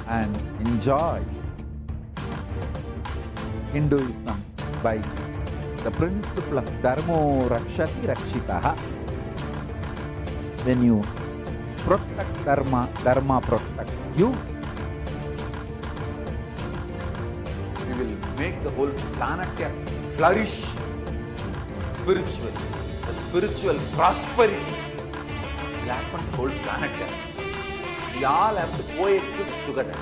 and enjoy Hinduism by the principle of Dharmo Rakshati Rakshitaha. When you protect Dharma, Dharma protects you. We will make the whole planet flourish spiritually. The spiritual prosperity will happen to the whole planet. We all have to coexist together.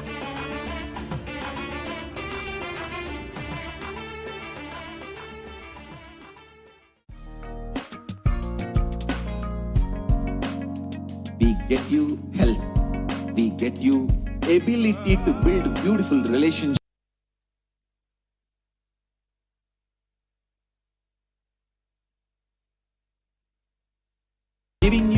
We get you health. We get you ability to build beautiful relationships. Giving you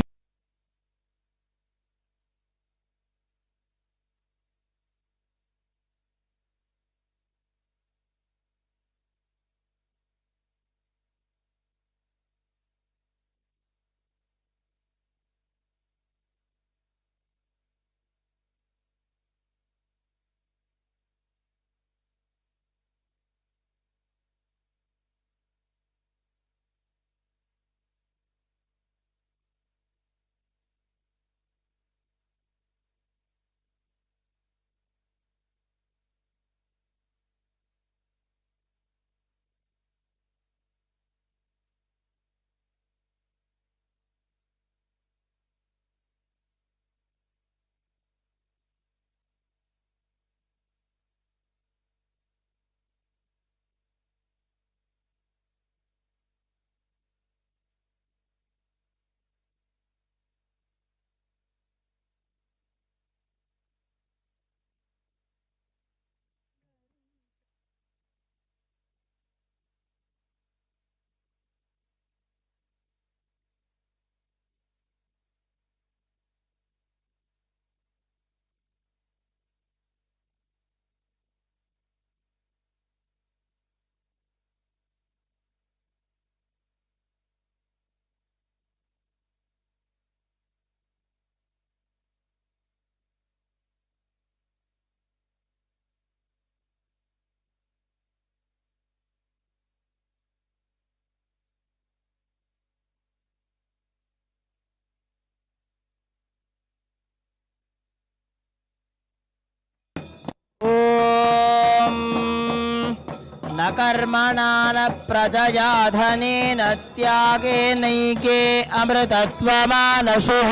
कर्मणा न प्रजया धनेन त्यागेनैके अमृतत्वमानशुः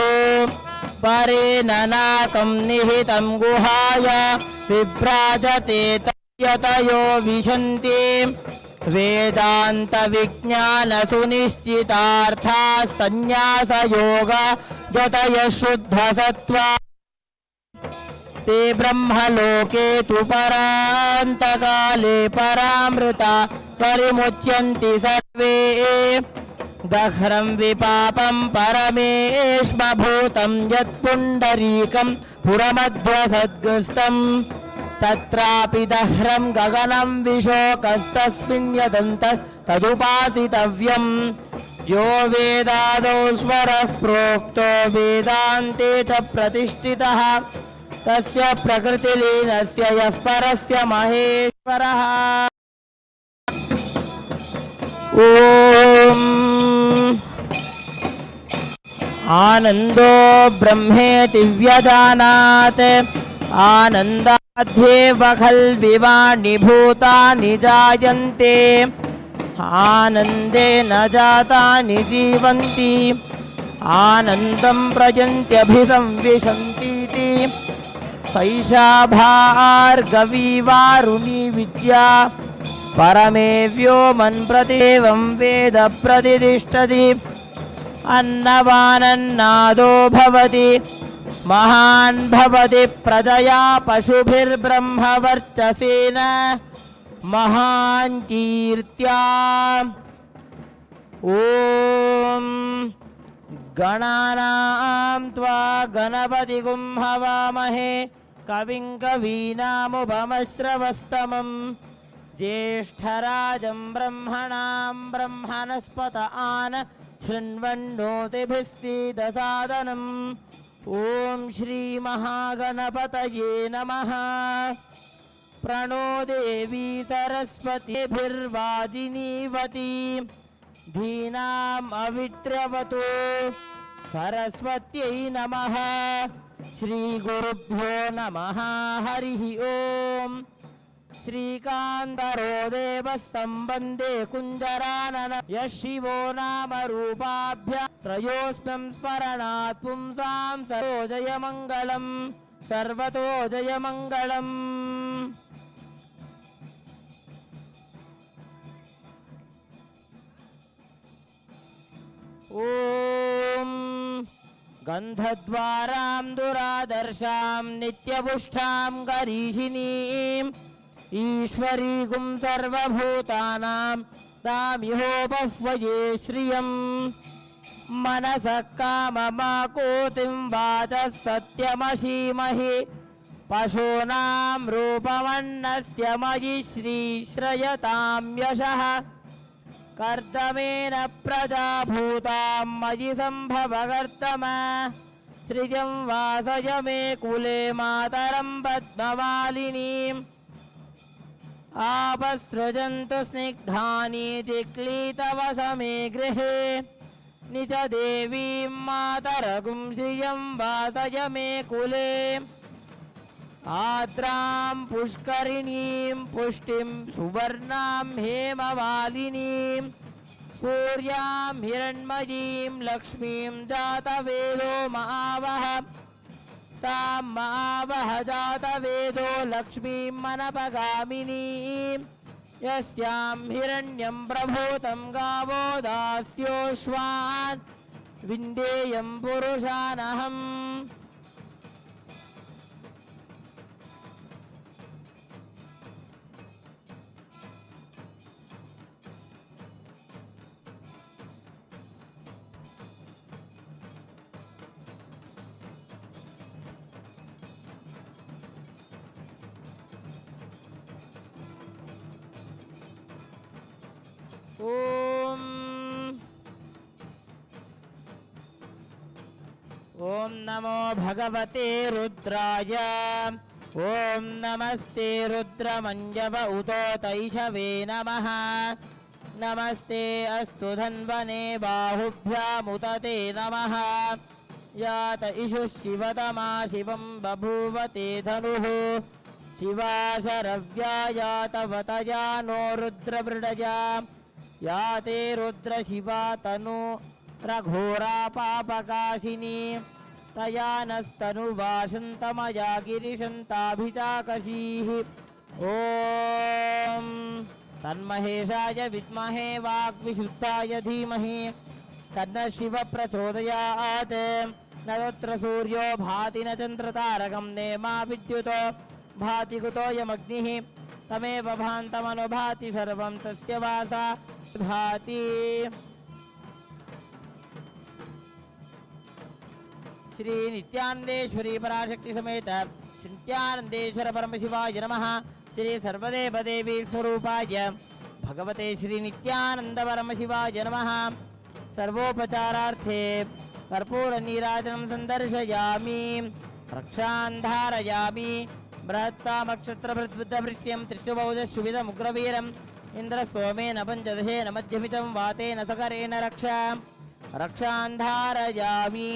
परेण नाकं निहितं गुहाय विभ्राजते तयतयो विशन्ति वेदान्तविज्ञानसुनिश्चितार्थाः संन्यासयोग यतयः शुद्धसत्त्वा ते ब्रह्मलोके तु परान्तकाले परामृता परिमुच्यन्ति सर्वे दह्रं विपापं परमेष्मभूतं यत्पुण्डरीकं पुरमध्यसद्गस्तम् तत्रापि दह्रं गगनं विशोकस्तस्मिन् यदन्तस्तदुपासितव्यम् यो वेदादौ स्वरः प्रोक्तो वेदान्ते च प्रतिष्ठितः तस्य प्रकृतिलीनस्य यः परस्य महेश्वरः ॐ आनन्दो ब्रह्मेति व्यजानात् आनन्दाध्येव खल्विवाणि भूतानि जायन्ते आनन्देन जातानि जीवन्ति आनन्दं प्रयन्त्यभिसंविशन्तीति सैषा भार्गवी वारुणी विद्या परमे व्योमन् प्रत्येवं वेद प्रतिष्ठति अन्नवानन्नादो भवति महान् भवति प्रजया पशुभिर्ब्रह्मवर्चसेन महान् कीर्त्या ॐ गणानां त्वा गणपतिगुं हवामहे कविं कवीनामुपमश्रवस्तमं ज्येष्ठराजं ब्रह्मणां ब्रह्मणस्पत आन शृण्वन्नोतिभिः सीदसादनम् ॐ श्रीमहागणपतये नमः प्रणो देवी सरस्वतीभिर्वाजिनीवती धीनाम् अविद्रवतु सरस्वत्यै नमः श्रीगुरुभ्यो नमः हरिः ॐ श्रीकान्तरो देवः सम्बन्धे कुञ्जरानन यः शिवो नाम रूपाभ्यां त्रयोस्म्यं स्मरणात् पुंसां सर्वतो जयमङ्गलम् सर्वतो जयमङ्गलम् ॐ गन्धद्वारां दुरादर्शां नित्यपुष्टां गरीषिणीम् ईश्वरीगुं सर्वभूतानां तामिहोपह्वये श्रियम् मनसः काममाकोतिं वाचः सत्यमशीमहि पशूनां रूपमन्नस्य मयि श्रीश्रयतां यशः कर्दमेन प्रजाभूतां मयि सम्भवकर्तम सृजं वासय मे कुले मातरं पद्ममालिनीम् आपसृजन्तु स्निग्धानि तिक्लीतवसमे गृहे निज देवीं मातरगुं श्रियं वासय मे कुले आद्रां पुष्करिणीं पुष्टिं सुवर्णां हेममालिनीं सूर्यां हिरण्मयीं लक्ष्मीं जातवेदो महावः तां महावः जातवेदो लक्ष्मीं मनपगामिनीं यस्यां हिरण्यं प्रभूतं गावो दास्योश्वान् विन्देयं पुरुषानहम् ॐ नमो भगवते रुद्राय ॐ नमस्ते रुद्रमञ्जव उतोतैषवे नमः नमस्ते अस्तु धन्वने बाहुभ्यामुत ते नमः यात इषुः शिवतमा शिवं बभूव ते धनुः शिवाशरव्याया तव तया नो रुद्रमृडया या ते रुद्रशिवा तनु रघोरा पापकाशिनी तया नस्तनुवासन्तमया गिरिशन्ताभिचाकशीः ॐ तन्महेशाय विद्महे वाग्विशुद्धाय धीमहि तन्नः शिवः प्रचोदयात् न तत्र सूर्यो भाति न चन्द्रतारकं नेमा विद्युतो भाति कुतोऽयमग्निः तमेव भान्तमनुभाति सर्वं तस्य वासा भाति श्री नित्यानंदेश्वरी पराशक्ति समेत श्री नित्यानंदेश्वर परमशिवाय नमः। श्री सर्वदेव देवी स्वरूपाय भगवते श्री नित्यानंद परमशिवाय नमः। सर्वोपचारार्थे कर्पूर नीराजनं संदर्शयामि रक्षान् धारयामि बृहत्सामक्षत्रभृद्बुद्धभृत्यं त्रिष्टुबौधशुभिदमुग्रवीरम् इन्द्रसोमेन पञ्चदशेन मध्यमितं वातेन सकरेण रक्षान् धारयामि।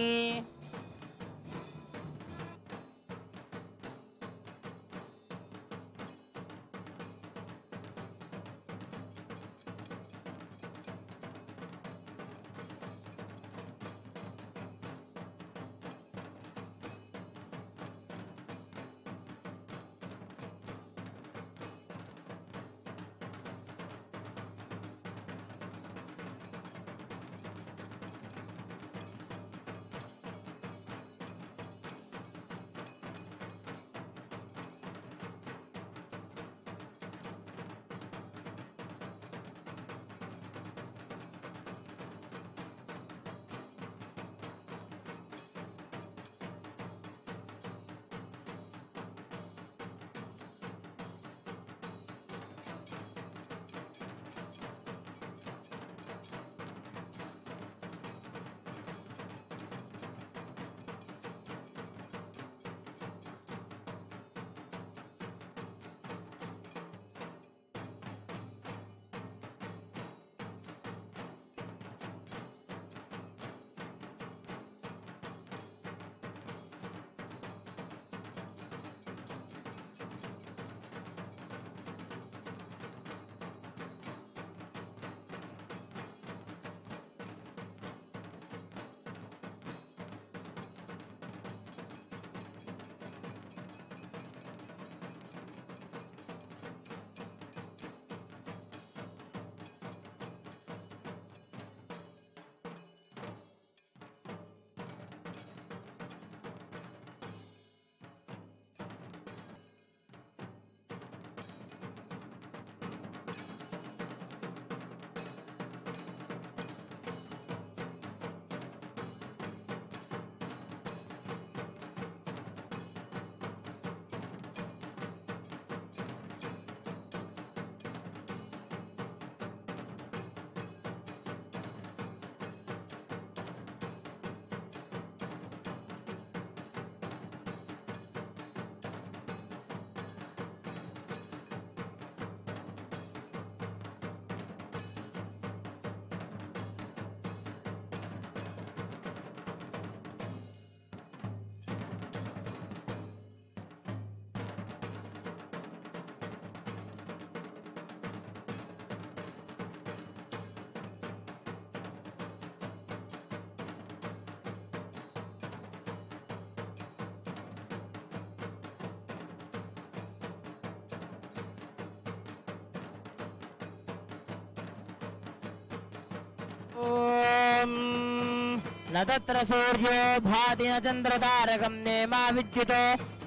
न तत्र सूर्यो भाति न चन्द्रतारकं नेमा विद्युतो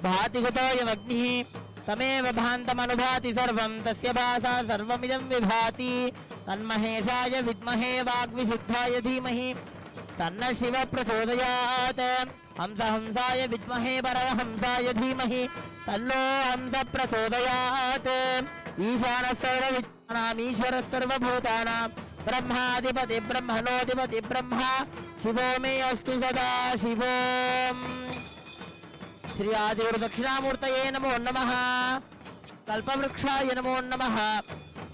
भाति कुतोऽयमग्निः तमेव भान्तमनुभाति सर्वं तस्य भासा सर्वमिदं विभाति तन्महेशाय विद्महे वाग्विशुद्धाय धीमहि तन्नः शिवः प्रचोदयात् हंसाय विद्महे परमहंसाय धीमहि तन्नो हंस प्रचोदयात् ईशानः सर्वविद्यानामीश्वरः सर्वभूतानां ब्रह्माधिपति ब्रह्मणोऽधिपति ब्रह्मा शिवो मे अस्तु सदा शिवोम्। श्री आदिगुरुदक्षिणामूर्तये नमो नमः। कल्पवृक्षाय नमो नमः।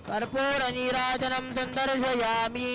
कर्पूरनीराजनं सन्दर्शयामि।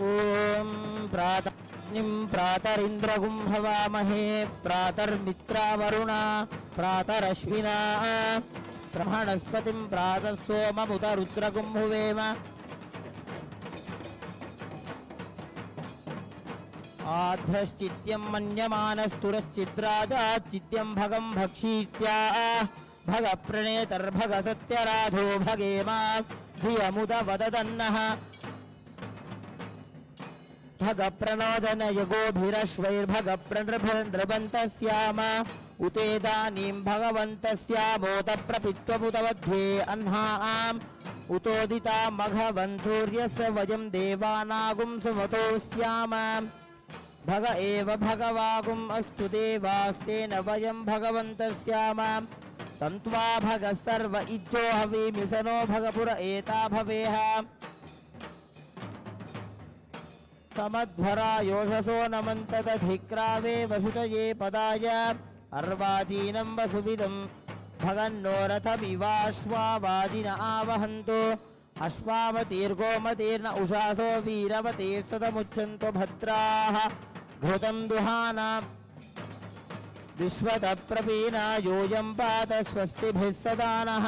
ॐ प्रातर्निं प्रातरिन्द्रगुं हवामहे प्रातर्मित्रावरुणा प्रातरश्विना ब्रह्मणस्पतिं प्रातः सोममुत रुद्रगुं हुवेम आध्रश्चित्यं मन्यमानस्तुरश्चिद्राजाच्चित्यं भगं भक्षीत्या भगप्रणेतर्भगसत्यराधो भगेमा धियमुद वददन्नः भगप्रणोदनयगोभिरश्वैर्भगप्रणृभन्त्रबन्तस्याम उतेदानीं भगवन्तस्यामोतप्रपित्वमुतवध्ये अह्नाम् उतोदिता मघवन् सूर्यस्य वयं देवानागुं सुमतोऽस्याम भग एव भगवागुम् अस्तु देवास्तेन वयं भगवन्तस्याम तन्त्वा भगः सर्व इज्जो हवीमि स नो भगपुर एता भवेह समध्वरा योषसो नमन्तदधिक्रावे वसुतये पदाय अर्वाचीनं वसुविदं भगन्नो रथमिवाश्वावादिन आवहन्तु अश्वामतीर्गोमतीर्न उषासो वीरवतीर्सदमुच्छन्तु भद्राः घृतं दुहाना विश्वतप्रवीणा योऽयं पात स्वस्तिभिः सदा नः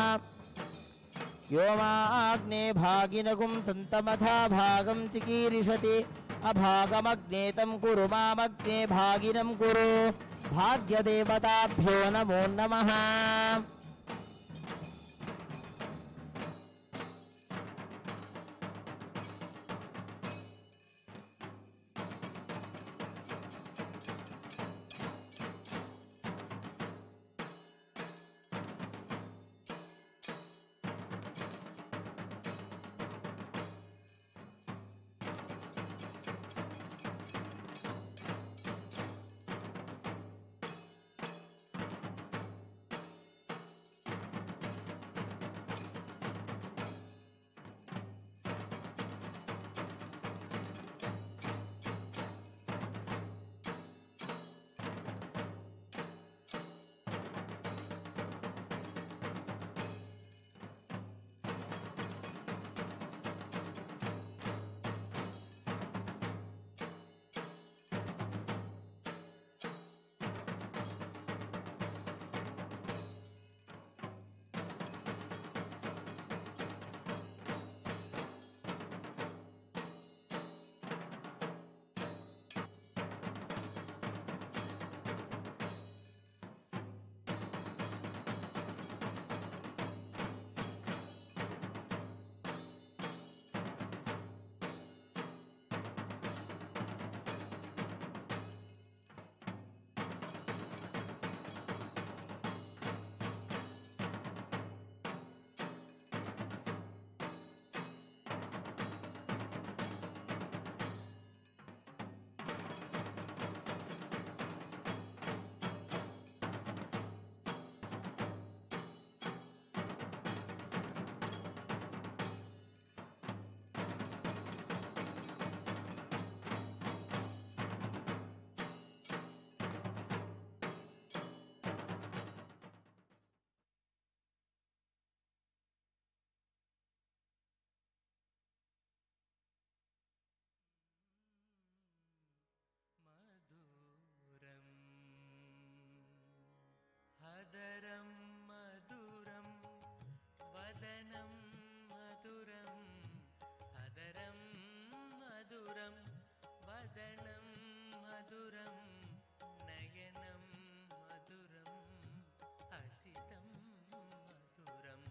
यो माग्ने भागिनगुं सन्तमथा भागं चिकीर्षति अभागमग्ने तं कुरु मामग्ने भागिनं कुरु भाग्यदेवताभ्यो नमो नमः हदरं मधुरं वदनं मधुरं हदरं मधुरं वदनं मधुरं नयनं मधुरं हसितं मधुरं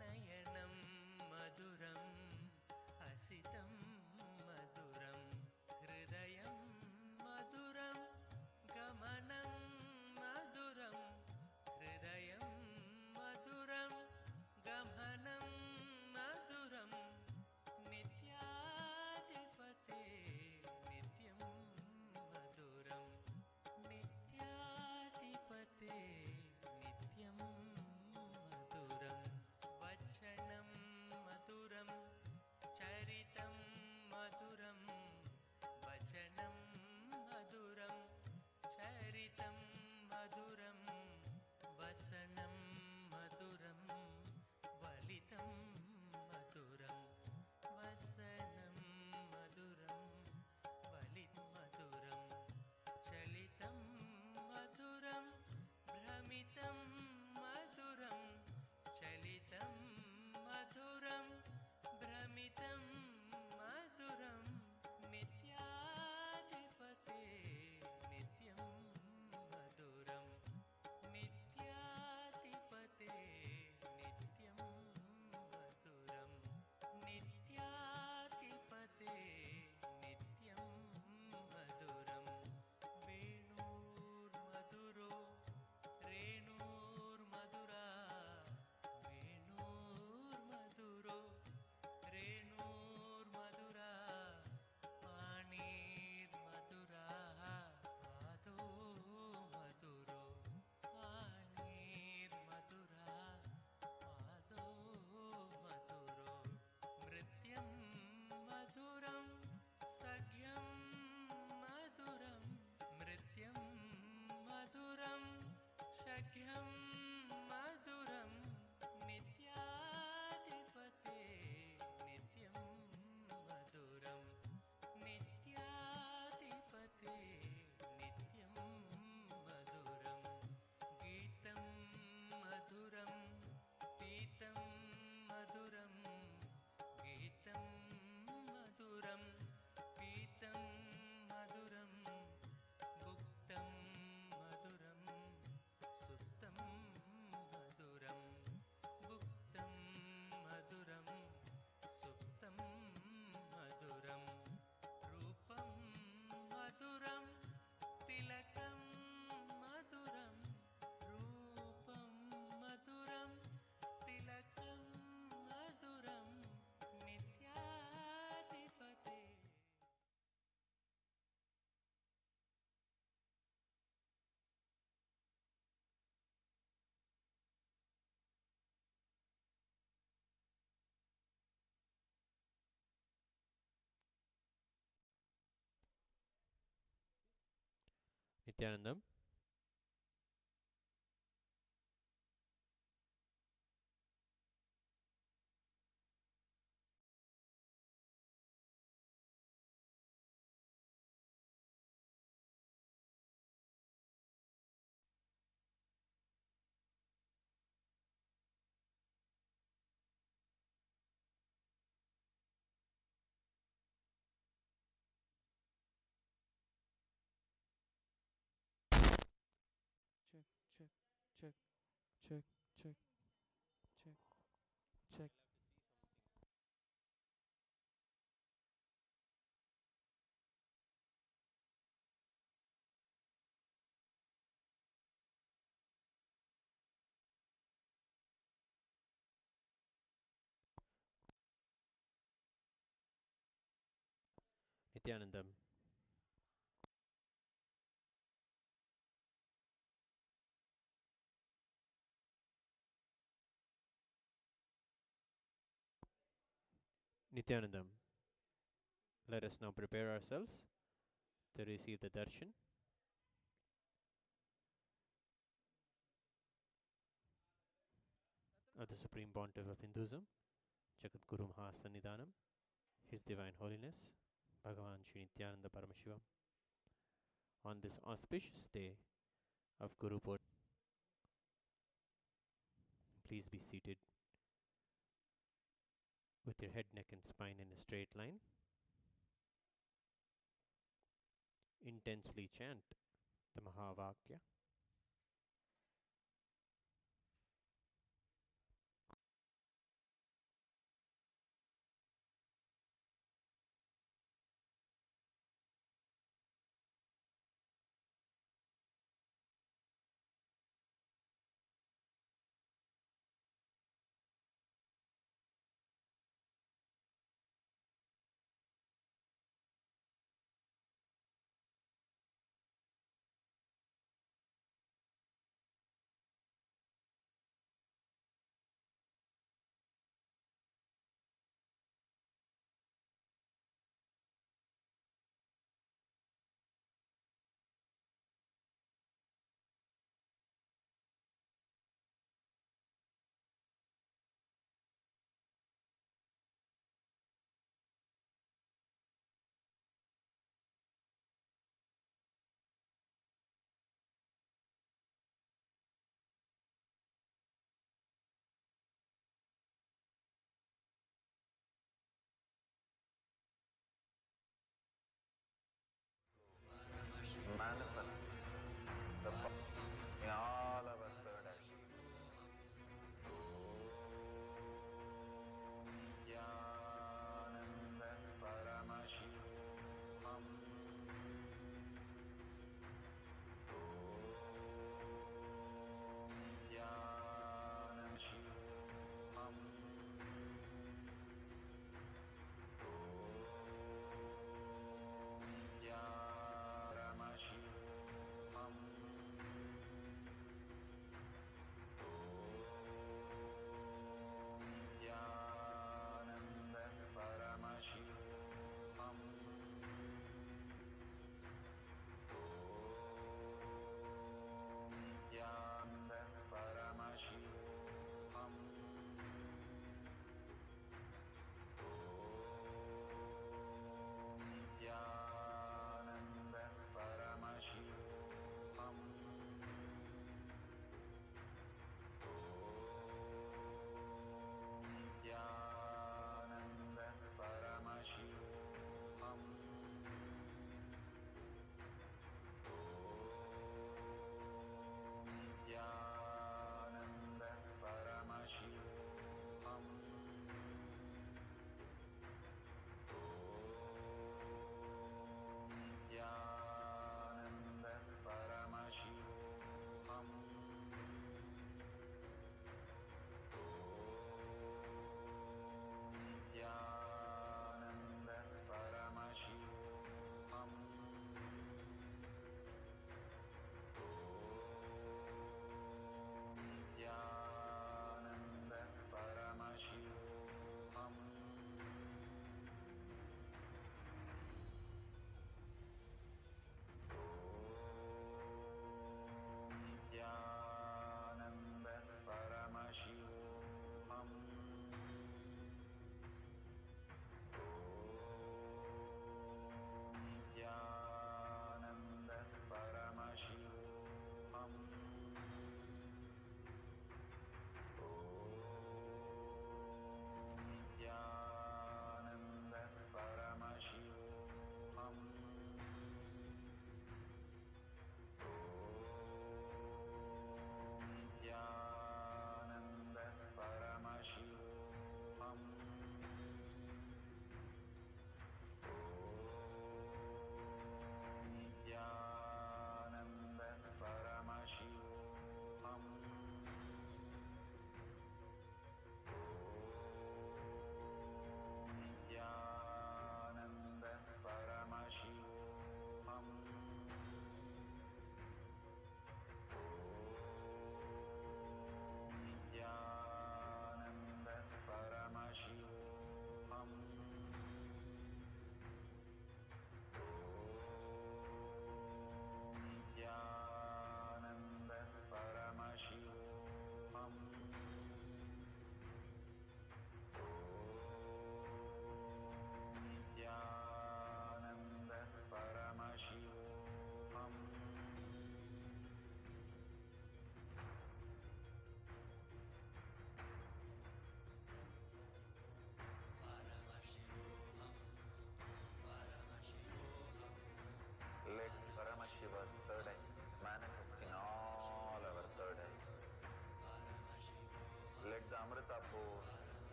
नयनं मधुरं हसितं मधुरं हृदयं मधुरं गमनं मधुरं हृदयं मधुरं गमनं मधुरं नित्याधिपते नित्यं मधुरं Nityanandam. Check, check, check, check, check, check, check. Nityanandam. Nityanandam. Let us now prepare ourselves to receive the darshan of the Supreme Pontiff of Hinduism, Jagat Guru Mahasannidhanam, His Divine Holiness, Bhagavan Sri Nithyananda Paramashivam. On this auspicious day of Guru Purnima, please be seated with your head, neck, and spine in a straight line. Intensely chant the Mahavakya.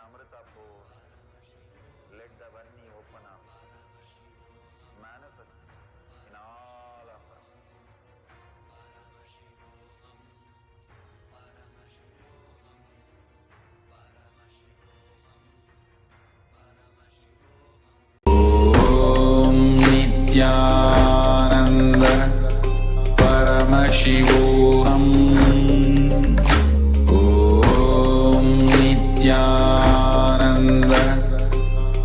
Amrita pour. Let the Vani open up. Manifest in all of us. Om Nithyananda Paramashivoham. Om Nithyananda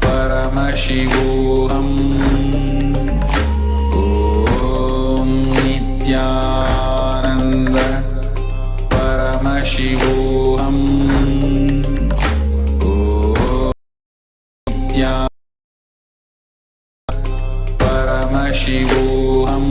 Paramashivoham. Om Nithyananda Paramashivoham. Om Paramashivoham.